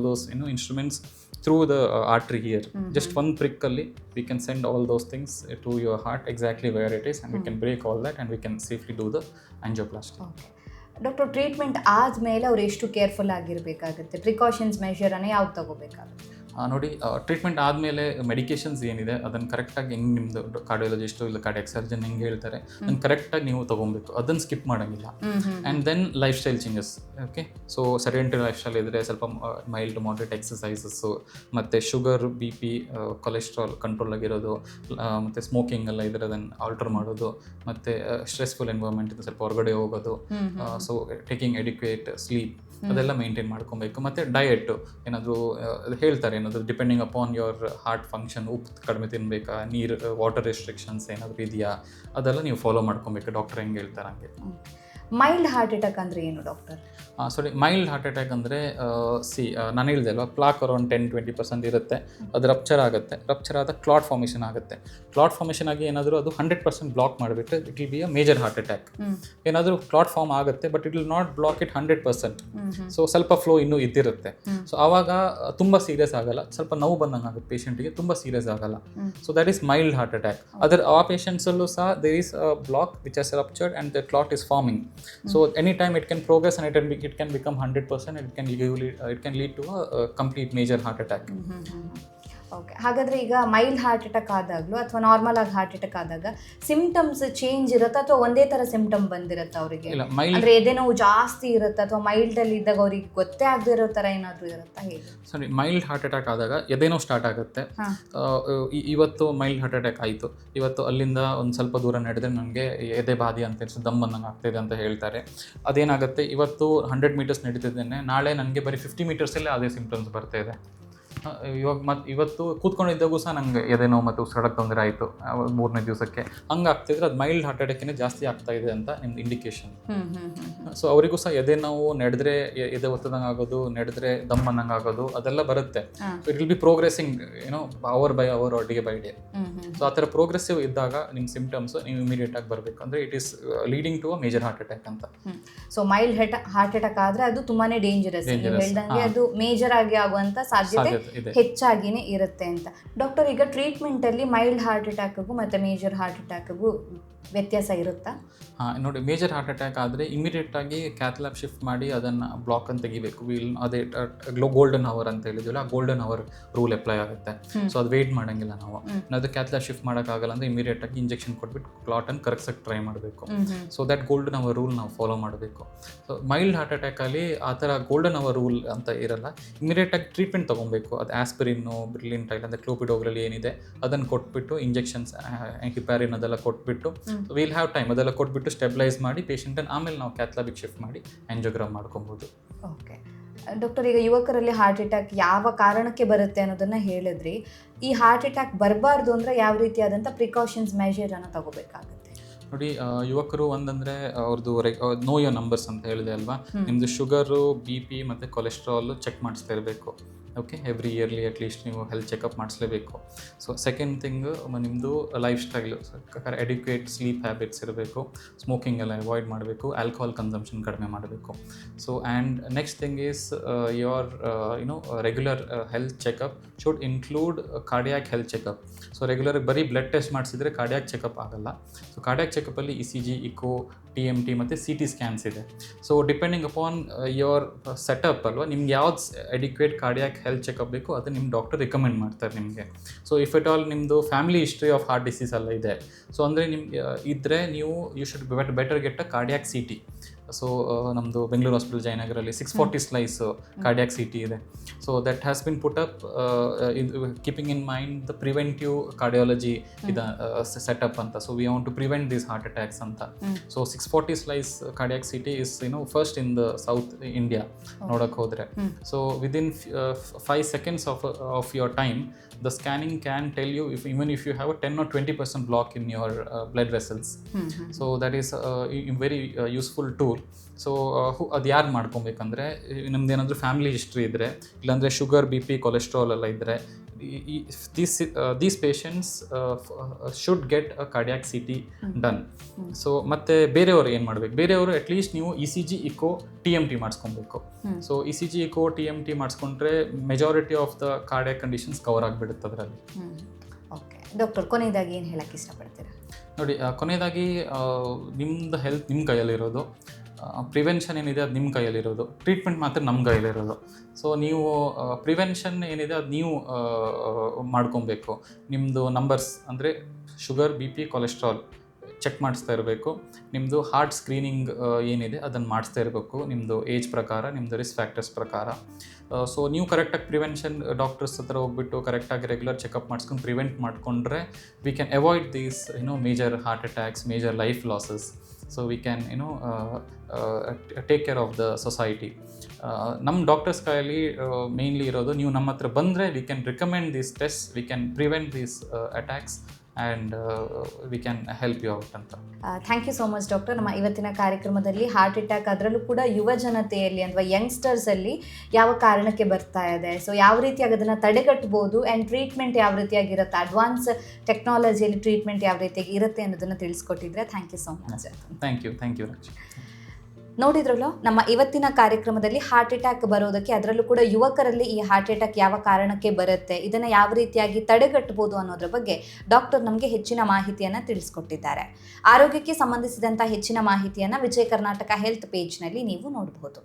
those instruments through the artery here. Just one prick alli we can send all those things to your heart exactly where it is, and we can break all that and we can safely do the angioplasty. Okay. Doctor, treatment ಆದಮೇಲೆ ಅವ್ರು ಎಷ್ಟು careful ಆಗಿರಬೇಕಾಗುತ್ತೆ? Precautions ಮೆಷರನ್ನು ಯಾವ್ದು ತಗೋಬೇಕಾಗುತ್ತೆ? ನೋಡಿ, treatment ಆದಮೇಲೆ medications ಏನಿದೆ ಅದನ್ನು ಕರೆಕ್ಟಾಗಿ ಹೆಂಗೆ ನಿಮ್ಮದು ಕಾರ್ಡಿಯಾಲಜಿಸ್ಟು ಇಲ್ಲ ಕಾರ್ಡಿಯಾಕ್ ಸರ್ಜನ್ ಹೆಂಗೆ ಹೇಳ್ತಾರೆ ಅದನ್ನು ಕರೆಕ್ಟಾಗಿ ನೀವು ತೊಗೊಬೇಕು, ಅದನ್ನು ಸ್ಕಿಪ್ ಮಾಡೋಂಗಿಲ್ಲ. And then life style changes. Okay, so sedentary life style ಇದ್ದರೆ ಸ್ವಲ್ಪ ಮೈಲ್ಡ್ ಮಾಡ್ರೇಟ್ ಎಕ್ಸಸೈಸಸ್ಸು, ಮತ್ತು ಶುಗರ್, BP, ಕೊಲೆಸ್ಟ್ರಾಲ್ ಕಂಟ್ರೋಲ್ ಆಗಿರೋದು, ಮತ್ತು ಸ್ಮೋಕಿಂಗ್ ಎಲ್ಲ ಇದ್ದರೆ ಅದನ್ನು ಆಲ್ಟರ್ ಮಾಡೋದು, ಮತ್ತು ಸ್ಟ್ರೆಸ್ಫುಲ್ ಎನ್ವೈರ್ಮೆಂಟ್ ಇದೆ ಸ್ವಲ್ಪ ಹೊರಗಡೆ ಹೋಗೋದು, ಸೊ ಟೇಕಿಂಗ್ ಎಡಿಕ್ವೇಟ್ ಸ್ಲೀಪ್ ಅದೆಲ್ಲ ಮೇಂಟೈನ್ ಮಾಡ್ಕೊಬೇಕು. ಮತ್ತು ಡಯೆಟ್ಟು ಏನಾದರೂ ಹೇಳ್ತಾರೆ, ಏನಾದರೂ depending upon your heart function, ಉಪ್ಪು ಕಡಿಮೆ ತಿನ್ನಬೇಕಾ, ನೀರು ವಾಟರ್ ರೆಸ್ಟ್ರಿಕ್ಷನ್ಸ್ ಏನಾದರೂ ಇದೆಯಾ, ಅದೆಲ್ಲ ನೀವು ಫಾಲೋ ಮಾಡ್ಕೊಬೇಕು, ಡಾಕ್ಟರ್ ಹೆಂಗೆ ಹೇಳ್ತಾರೆ ಹಂಗೆ. ಮೈಲ್ಡ್ ಹಾರ್ಟ್ ಅಟ್ಯಾಕ್ ಅಂದರೆ ಏನು ಡಾಕ್ಟರ್? ಸಾರಿ, ಮೈಲ್ಡ್ ಹಾರ್ಟ್ ಅಟ್ಯಾಕ್ ಅಂದರೆ ನಾನು ಹೇಳಿದೆ ಅಲ್ವಾ, ಪ್ಲಾಕ್ ಅರೌಂಡ್ 10-20% ಇರುತ್ತೆ, ಅದು ರಪ್ಚರ್ ಆಗುತ್ತೆ. ರಪ್ಚರ್ ಆದ ಕ್ಲಾಟ್ ಫಾರ್ಮೇಷನ್ ಆಗುತ್ತೆ. ಕ್ಲಾಟ್ ಫಾರ್ಮೇಷನ್ ಆಗಿ ಏನಾದರೂ ಅದು 100% ಬ್ಲಾಕ್ ಮಾಡಿಬಿಟ್ರೆ it will be a major heart attack. ಏನಾದರೂ ಕ್ಲಾಟ್ ಫಾರ್ಮ್ ಆಗುತ್ತೆ but it will not block it 100%. So ಸ್ವಲ್ಪ ಫ್ಲೋ ಇನ್ನೂ ಇದ್ದಿರುತ್ತೆ. ಸೊ ಆವಾಗ ತುಂಬ ಸೀರಿಯಸ್ ಆಗಲ್ಲ, ಸ್ವಲ್ಪ ನೋವು ಬಂದಂಗೆ ಆಗುತ್ತೆ ಪೇಷಂಟಿಗೆ, ತುಂಬ ಸೀರಿಯಸ್ ಆಗಲ್ಲ. So that is mild heart attack. ಆ ಪೇಷಂಟ್ಸಲ್ಲೂ ಸಹ there is a block which has ruptured and the clot is forming. So anytime it can progress and it can become 100%, it can lead to a complete major heart attack. Okay, ಹಾಗಾದರೆ ಈಗ mild heart attack ಆದಾಗಲೂ ಅಥವಾ normal ಆಗಿ heart attack ಆದಾಗ symptoms change ಇರುತ್ತಾ ಅಥವಾ ಒಂದೇ ಥರ symptom ಬಂದಿರುತ್ತೆ ಅವರಿಗೆ? ಅಂದರೆ ಎದೆ ನೋವು ಜಾಸ್ತಿ ಇರುತ್ತೆ ಅಥವಾ ಮೈಲ್ಡಲ್ಲಿ ಇದ್ದಾಗ ಅವ್ರಿಗೆ ಗೊತ್ತೇ ಆಗದೆ ಇರೋ ಥರ ಏನಾದರೂ ಇರುತ್ತಾ, ಹೇಗೆ? ಸರಿ, ಮೈಲ್ಡ್ ಹಾರ್ಟ್ ಅಟ್ಯಾಕ್ ಆದಾಗ ಎದೆನೋ ಸ್ಟಾರ್ಟ್ ಆಗುತ್ತೆ. ಇವತ್ತು ಮೈಲ್ಡ್ ಹಾರ್ಟ್ ಅಟ್ಯಾಕ್ ಆಯಿತು, ಇವತ್ತು ಅಲ್ಲಿಂದ ಒಂದು ಸ್ವಲ್ಪ ದೂರ ನಡೆದ್ರೆ ನನಗೆ ಎದೆ ಬಾದಿ ಅಂತ ಅನಿಸುತ್ತೆ, ದಮ್ ಬಂದಂಗೆ ಆಗ್ತಾಯಿದೆ ಅಂತ ಹೇಳ್ತಾರೆ. ಅದೇನಾಗುತ್ತೆ, ಇವತ್ತು 100 ಮೀಟರ್ಸ್ ನಡೀತಿದ್ದೇನೆ, ನಾಳೆ ನನಗೆ ಬರೀ 50 ಮೀಟರ್ಸಲ್ಲೇ ಅದೇ ಸಿಂಪ್ಟಮ್ಸ್ ಬರ್ತಾ ಇದೆ. ಇವತ್ತು ಕೂತ್ಕೊಂಡಿದ್ದಾಗೂ ಸಹ ನಂಗೆ ಎದೆನೋ ಮತ್ತು ಉಸಿರಾಡಕ್ಕೆ ತೊಂದರೆ ಆಯಿತು 3ನೇ ದಿವಸಕ್ಕೆ, ಹಂಗೆ ಆಗ್ತಿದ್ರೆ ಅದು ಮೈಲ್ಡ್ ಹಾರ್ಟ್ ಅಟ್ಯಾಕಿನೇ ಜಾಸ್ತಿ ಆಗ್ತಾ ಇದೆ ಅಂತ ನಿಮ್ದು ಇಂಡಿಕೇಶನ್. ಸೊ ಅವರಿಗೂ ಸಹ ಎದೆ ನೋವು, ನಡೆದ್ರೆ ಎದೆ ಒತ್ತದಂಗೆ ಆಗೋದು, ನಡೆದ್ರೆ ದಮ್ ಅನ್ನಂಗೆ ಆಗೋದು, ಅದೆಲ್ಲ ಬರುತ್ತೆ. So it will be progressing hour by hour or day by day. So ಆ ಥರ ಪ್ರೋಗ್ರೆಸಿವ್ ಇದ್ದಾಗ ನಿಮ್ಮ ಸಿಂಪ್ಟಮ್ಸ್ ನೀವು ಇಮಿಡಿಯೇಟ್ ಆಗಿ ಬರಬೇಕು, ಅಂದರೆ it is leading to a major heart attack ಅಂತ. ಸೊ ಮೈಲ್ಡ್ ಹಾರ್ಟ್ ಅಟ್ಯಾಕ್ ಆದರೆ ಅದು ತುಂಬಾನೇ ಡೇಂಜರಸ್, ಹೇಳ್ದಂಗೆ ಅದು ಮೇಜರ್ ಆಗಿ ಆಗುವಂಥ ಸಾಧ್ಯತೆ ಹೆಚ್ಚಾಗಿನೇ ಇರುತ್ತೆ ಅಂತ. ಡಾಕ್ಟರ್, ಈಗ ಟ್ರೀಟ್ಮೆಂಟಲ್ಲಿ ಮೈಲ್ಡ್ ಹಾರ್ಟ್ ಅಟ್ಯಾಕ್ಗೂ ಮತ್ತು ಮೇಜರ್ ಹಾರ್ಟ್ ಅಟ್ಯಾಕ್ಗೂ ವ್ಯತ್ಯಾಸ ಇರುತ್ತಾ? ನೋಡಿ, ಮೇಜರ್ ಹಾರ್ಟ್ ಅಟ್ಯಾಕ್ ಆದರೆ ಇಮಿಡಿಯೇಟಾಗಿ ಕ್ಯಾಥ್ಲ್ಯಾಬ್ ಶಿಫ್ಟ್ ಮಾಡಿ ಅದನ್ನು ಬ್ಲಾಕ್ ಅಂತ ತೆಗಿಬೇಕು. ಅದೇ ಗೋಲ್ಡನ್ ಅವರ್ ಅಂತ ಹೇಳಿದ್ವಲ್ಲ, ಆ ಗೋಲ್ಡನ್ ಅವರ್ ರೂಲ್ ಅಪ್ಲೈ ಆಗುತ್ತೆ. ಸೊ ಅದು ವೆಯ್ಟ್ ಮಾಡೋಂಗಿಲ್ಲ ನಾವು. ಅದು ಕ್ಯಾಥ್ಲ್ಯಾಬ್ ಶಿಫ್ಟ್ ಮಾಡೋಕ್ಕಾಗಲ್ಲ ಅಂದರೆ ಇಮಿಡಿಯೇಟಾಗಿ ಇಂಜೆಕ್ಷನ್ ಕೊಟ್ಬಿಟ್ಟು ಕ್ಲಾಟನ್ನು ಕರಗ್ಸಕ್ಕೆ ಟ್ರೈ ಮಾಡಬೇಕು. So that golden hour rule ನಾವು ಫಾಲೋ ಮಾಡಬೇಕು. ಸೊ ಮೈಲ್ಡ್ ಹಾರ್ಟ್ ಅಟ್ಯಾಕಲ್ಲಿ ಆ ಥರ ಗೋಲ್ಡನ್ ಅವರ್ ರೂಲ್ ಅಂತ ಇರಲ್ಲ, ಇಮಿಡಿಯೇಟಾಗಿ ಟ್ರೀಟ್ಮೆಂಟ್ ತೊಗೊಬೇಕು. ಅದು ಆಸ್ಪಿರಿನ್ನು, ಬ್ರಿಲಿಂಟೈಲ್ ಅಂದರೆ ಕ್ಲೋಪಿಡೋಗ್ರಲ್ಲಿ ಏನಿದೆ ಅದನ್ನು ಕೊಟ್ಬಿಟ್ಟು, ಇಂಜೆಕ್ಷನ್ಸ್ ಹಿಪ್ಯಾರಿನ್ ಅದೆಲ್ಲ ಕೊಟ್ಬಿಟ್ಟು, ವಿಲ್ ಹ್ಯಾವ್ ಟೈಮ್ ಅದೆಲ್ಲ ಕೊಟ್ಬಿಟ್ಟು ಸ್ಟೆಬಿಲೈಸ್ ಮಾಡಿ ಪೇಷಂಟನ್ನು ಆಮೇಲೆ ನಾವು ಕ್ಯಾಥ್ಲ್ಯಾಬಿಗೆ ಶಿಫ್ಟ್ ಮಾಡಿ ಆಂಜಿಯೋಗ್ರಾಮ್ ಮಾಡ್ಕೊಬೋದು. ಓಕೆ ಡಾಕ್ಟರ್, ಈಗ ಯುವಕರಲ್ಲಿ ಹಾರ್ಟ್ ಅಟ್ಯಾಕ್ ಯಾವ ಕಾರಣಕ್ಕೆ ಬರುತ್ತೆ ಅನ್ನೋದನ್ನು ಹೇಳಿದ್ರಿ. ಈ ಹಾರ್ಟ್ ಅಟ್ಯಾಕ್ ಬರಬಾರ್ದು ಅಂದರೆ ಯಾವ ರೀತಿಯಾದಂಥ ಪ್ರಿಕಾಷನ್ಸ್ ಮೆಷರನ್ನು ತಗೋಬೇಕಾಗುತ್ತೆ? ನೋಡಿ, ಯುವಕರು ಒಂದಂದರೆ ಅವ್ರದ್ದು ನೋಯೋ ನಂಬರ್ಸ್ ಅಂತ ಹೇಳಿದೆ ಅಲ್ವಾ, ನಿಮ್ಮದು ಶುಗರು, BP ಮತ್ತು ಕೊಲೆಸ್ಟ್ರಾಲು ಚೆಕ್ ಮಾಡಿಸ್ತಾ ಇರಬೇಕು. ಓಕೆ ಎವ್ರಿ ಇಯರ್ಲಿ ಅಟ್ಲೀಸ್ಟ್ ನೀವು ಹೆಲ್ತ್ ಚೆಕಪ್ ಮಾಡಿಸ್ಲೇಬೇಕು. ಸೊ ಸೆಕೆಂಡ್ ಥಿಂಗ್ ನಿಮ್ಮದು lifestyle adequate sleep habits ಇರಬೇಕು, ಸ್ಮೋಕಿಂಗ್ ಎಲ್ಲ ಅವಾಯ್ಡ್ ಮಾಡಬೇಕು, ಆಲ್ಕೋಹಾಲ್ ಕನ್ಸಂಪ್ಷನ್ ಕಡಿಮೆ ಮಾಡಬೇಕು. So and next thing is your regular health checkup should include cardiac health checkup. So regular ಬರೀ blood test ಮಾಡಿಸಿದ್ರೆ cardiac checkup ಆಗಲ್ಲ. So cardiac ಚೆಕಪ್ಪಲ್ಲಿ ECG, echo, TMT ಮತ್ತು CT ಸ್ಕ್ಯಾನ್ಸ್ ಇದೆ. So depending upon your setup ಅಲ್ವಾ, ನಿಮ್ಗೆ ಯಾವ್ದು educate cardiac health checkup ಬೇಕು ಅದು ನಿಮ್ಮ ಡಾಕ್ಟರ್ ರಿಕಮೆಂಡ್ ಮಾಡ್ತಾರೆ ನಿಮಗೆ. ಸೊ ಇಫ್ ಎಟ್ ಆಲ್ ನಿಮ್ಮದು family history of heart disease ಎಲ್ಲ ಇದೆ, ಸೊ ಅಂದರೆ ನಿಮ್ಗೆ ಇದ್ದರೆ ನೀವು you should better get a cardiac CT. So ನಮ್ಮದು ಬೆಂಗಳೂರು ಹಾಸ್ಪಿಟಲ್ ಜಯನಗರಲ್ಲಿ 640 ಸ್ಲೈಸ್ ಕಾರ್ಡಿಯಾಕ್ CT ಇದೆ. So that has been put up keeping in mind the preventive cardiology ಇದು ಸೆಟಪ್ ಅಂತ. So we want to prevent these heart attacks ಅಂತ. So 640 slice cardiac CT is first in the south India ನೋಡೋಕೆ ಹೋದರೆ. So within 5 seconds of your time, the scanning can tell you even if you have a 10 or 20% block in your blood vessels. So that is a very useful tool. So ಅದು ಯಾರು ಮಾಡ್ಕೊಬೇಕಂದ್ರೆ ನಮ್ದು ಏನಾದರೂ family history ಇದ್ದರೆ, ಇಲ್ಲಾಂದರೆ sugar, BP, cholesterol ಎಲ್ಲ ಇದ್ದರೆ, these patients should get a cardiac CT done. So ಮತ್ತು ಬೇರೆಯವರು ಏನು ಮಾಡಬೇಕು, ಬೇರೆಯವರು ಅಟ್ಲೀಸ್ಟ್ ನೀವು ECG, ಇಕೋ, TMT ಮಾಡಿಸ್ಕೊಬೇಕು. ಸೊ ECG, ಇಕೋ, TMT ಮಾಡಿಸ್ಕೊಂಡ್ರೆ majority of the cardiac conditions cover ಆಗಿಬಿಡುತ್ತೆ ಅದರಲ್ಲಿ. ಓಕೆ ಡಾಕ್ಟರ್, ಕೊನೆಯದಾಗಿ ಏನು ಹೇಳಕ್ಕೆ ಇಷ್ಟಪಡ್ತೀರಾ? ನೋಡಿ, ಕೊನೆಯದಾಗಿ ನಿಮ್ಮದು ಹೆಲ್ತ್ ನಿಮ್ಮ ಕೈಯಲ್ಲಿರೋದು, ಪ್ರಿವೆನ್ಷನ್ ಏನಿದೆ ಅದು ನಿಮ್ಮ ಕೈಯಲ್ಲಿರೋದು, ಟ್ರೀಟ್ಮೆಂಟ್ ಮಾತ್ರ ನಮ್ಮ ಕೈಯಲ್ಲಿರೋದು. ಸೊ ನೀವು ಪ್ರಿವೆನ್ಷನ್ ಏನಿದೆ ಅದು ನೀವು ಮಾಡ್ಕೊಬೇಕು. ನಿಮ್ಮದು ನಂಬರ್ಸ್ ಅಂದರೆ ಶುಗರ್, BP, ಕೊಲೆಸ್ಟ್ರಾಲ್ ಚೆಕ್ ಮಾಡಿಸ್ತಾ ಇರಬೇಕು. ನಿಮ್ಮದು ಹಾರ್ಟ್ ಸ್ಕ್ರೀನಿಂಗ್ ಏನಿದೆ ಅದನ್ನು ಮಾಡಿಸ್ತಾ ಇರಬೇಕು, ನಿಮ್ಮದು ಏಜ್ ಪ್ರಕಾರ, ನಿಮ್ಮದು ರಿಸ್ಕ್ ಫ್ಯಾಕ್ಟರ್ಸ್ ಪ್ರಕಾರ. ಸೊ ನೀವು ಕರೆಕ್ಟಾಗಿ ಪ್ರಿವೆನ್ಷನ್ ಡಾಕ್ಟರ್ಸ್ ಹತ್ರ ಹೋಗ್ಬಿಟ್ಟು ಕರೆಕ್ಟಾಗಿ ರೆಗ್ಯುಲರ್ ಚೆಕಪ್ ಮಾಡಿಸ್ಕೊಂಡು ಪ್ರಿವೆಂಟ್ ಮಾಡಿಕೊಂಡ್ರೆ we can avoid these major heart attacks, major life losses. So we can take care of the society. ನಮ್ಮ ಡಾಕ್ಟರ್ಸ್ ಕೈಯಲ್ಲಿ ಮೇನ್ಲಿ ಇರೋದು, ನೀವು ನಮ್ಮ ಹತ್ರ ಬಂದರೆ we can recommend these test, we can prevent these attacks and we can help you out ಅಂತ. Thank you so much doctor. ನಮ್ಮ ಇವತ್ತಿನ ಕಾರ್ಯಕ್ರಮದಲ್ಲಿ ಹಾರ್ಟ್ ಅಟ್ಯಾಕ್, ಅದರಲ್ಲೂ ಕೂಡ ಯುವ ಜನತೆಯಲ್ಲಿ ಅಥವಾ ಯಂಗ್ಸ್ಟರ್ಸಲ್ಲಿ ಯಾವ ಕಾರಣಕ್ಕೆ ಬರ್ತಾ ಇದೆ, ಸೊ ಯಾವ ರೀತಿಯಾಗಿ ಅದನ್ನು ತಡೆಗಟ್ಬೋದು, ಆ್ಯಂಡ್ ಟ್ರೀಟ್ಮೆಂಟ್ ಯಾವ ರೀತಿಯಾಗಿರುತ್ತೆ, ಅಡ್ವಾನ್ಸ್ ಟೆಕ್ನಾಲಜಿಯಲ್ಲಿ ಟ್ರೀಟ್ಮೆಂಟ್ ಯಾವ ರೀತಿಯಾಗಿ ಇರುತ್ತೆ ಅನ್ನೋದನ್ನು ತಿಳಿಸ್ಕೊಟ್ಟಿದ್ರೆ thank you so much. Thank you Raksha. ನೋಡಿದ್ರಲ್ಲ, ನಮ್ಮ ಇವತ್ತಿನ ಕಾರ್ಯಕ್ರಮದಲ್ಲಿ ಹಾರ್ಟ್ ಅಟ್ಯಾಕ್ ಬರೋದಕ್ಕೆ, ಅದರಲ್ಲೂ ಕೂಡ ಯುವಕರಲ್ಲಿ ಈ ಹಾರ್ಟ್ ಅಟ್ಯಾಕ್ ಯಾವ ಕಾರಣಕ್ಕೆ ಬರುತ್ತೆ, ಇದನ್ನು ಯಾವ ರೀತಿಯಾಗಿ ತಡೆಗಟ್ಟಬಹುದು ಅನ್ನೋದ್ರ ಬಗ್ಗೆ ಡಾಕ್ಟರ್ ನಮಗೆ ಹೆಚ್ಚಿನ ಮಾಹಿತಿಯನ್ನು ತಿಳಿಸ್ಕೊಟ್ಟಿದ್ದಾರೆ. ಆರೋಗ್ಯಕ್ಕೆ ಸಂಬಂಧಿಸಿದಂಥ ಹೆಚ್ಚಿನ ಮಾಹಿತಿಯನ್ನು ವಿಜಯ ಕರ್ನಾಟಕ ಹೆಲ್ತ್ ಪೇಜ್ನಲ್ಲಿ ನೀವು ನೋಡಬಹುದು.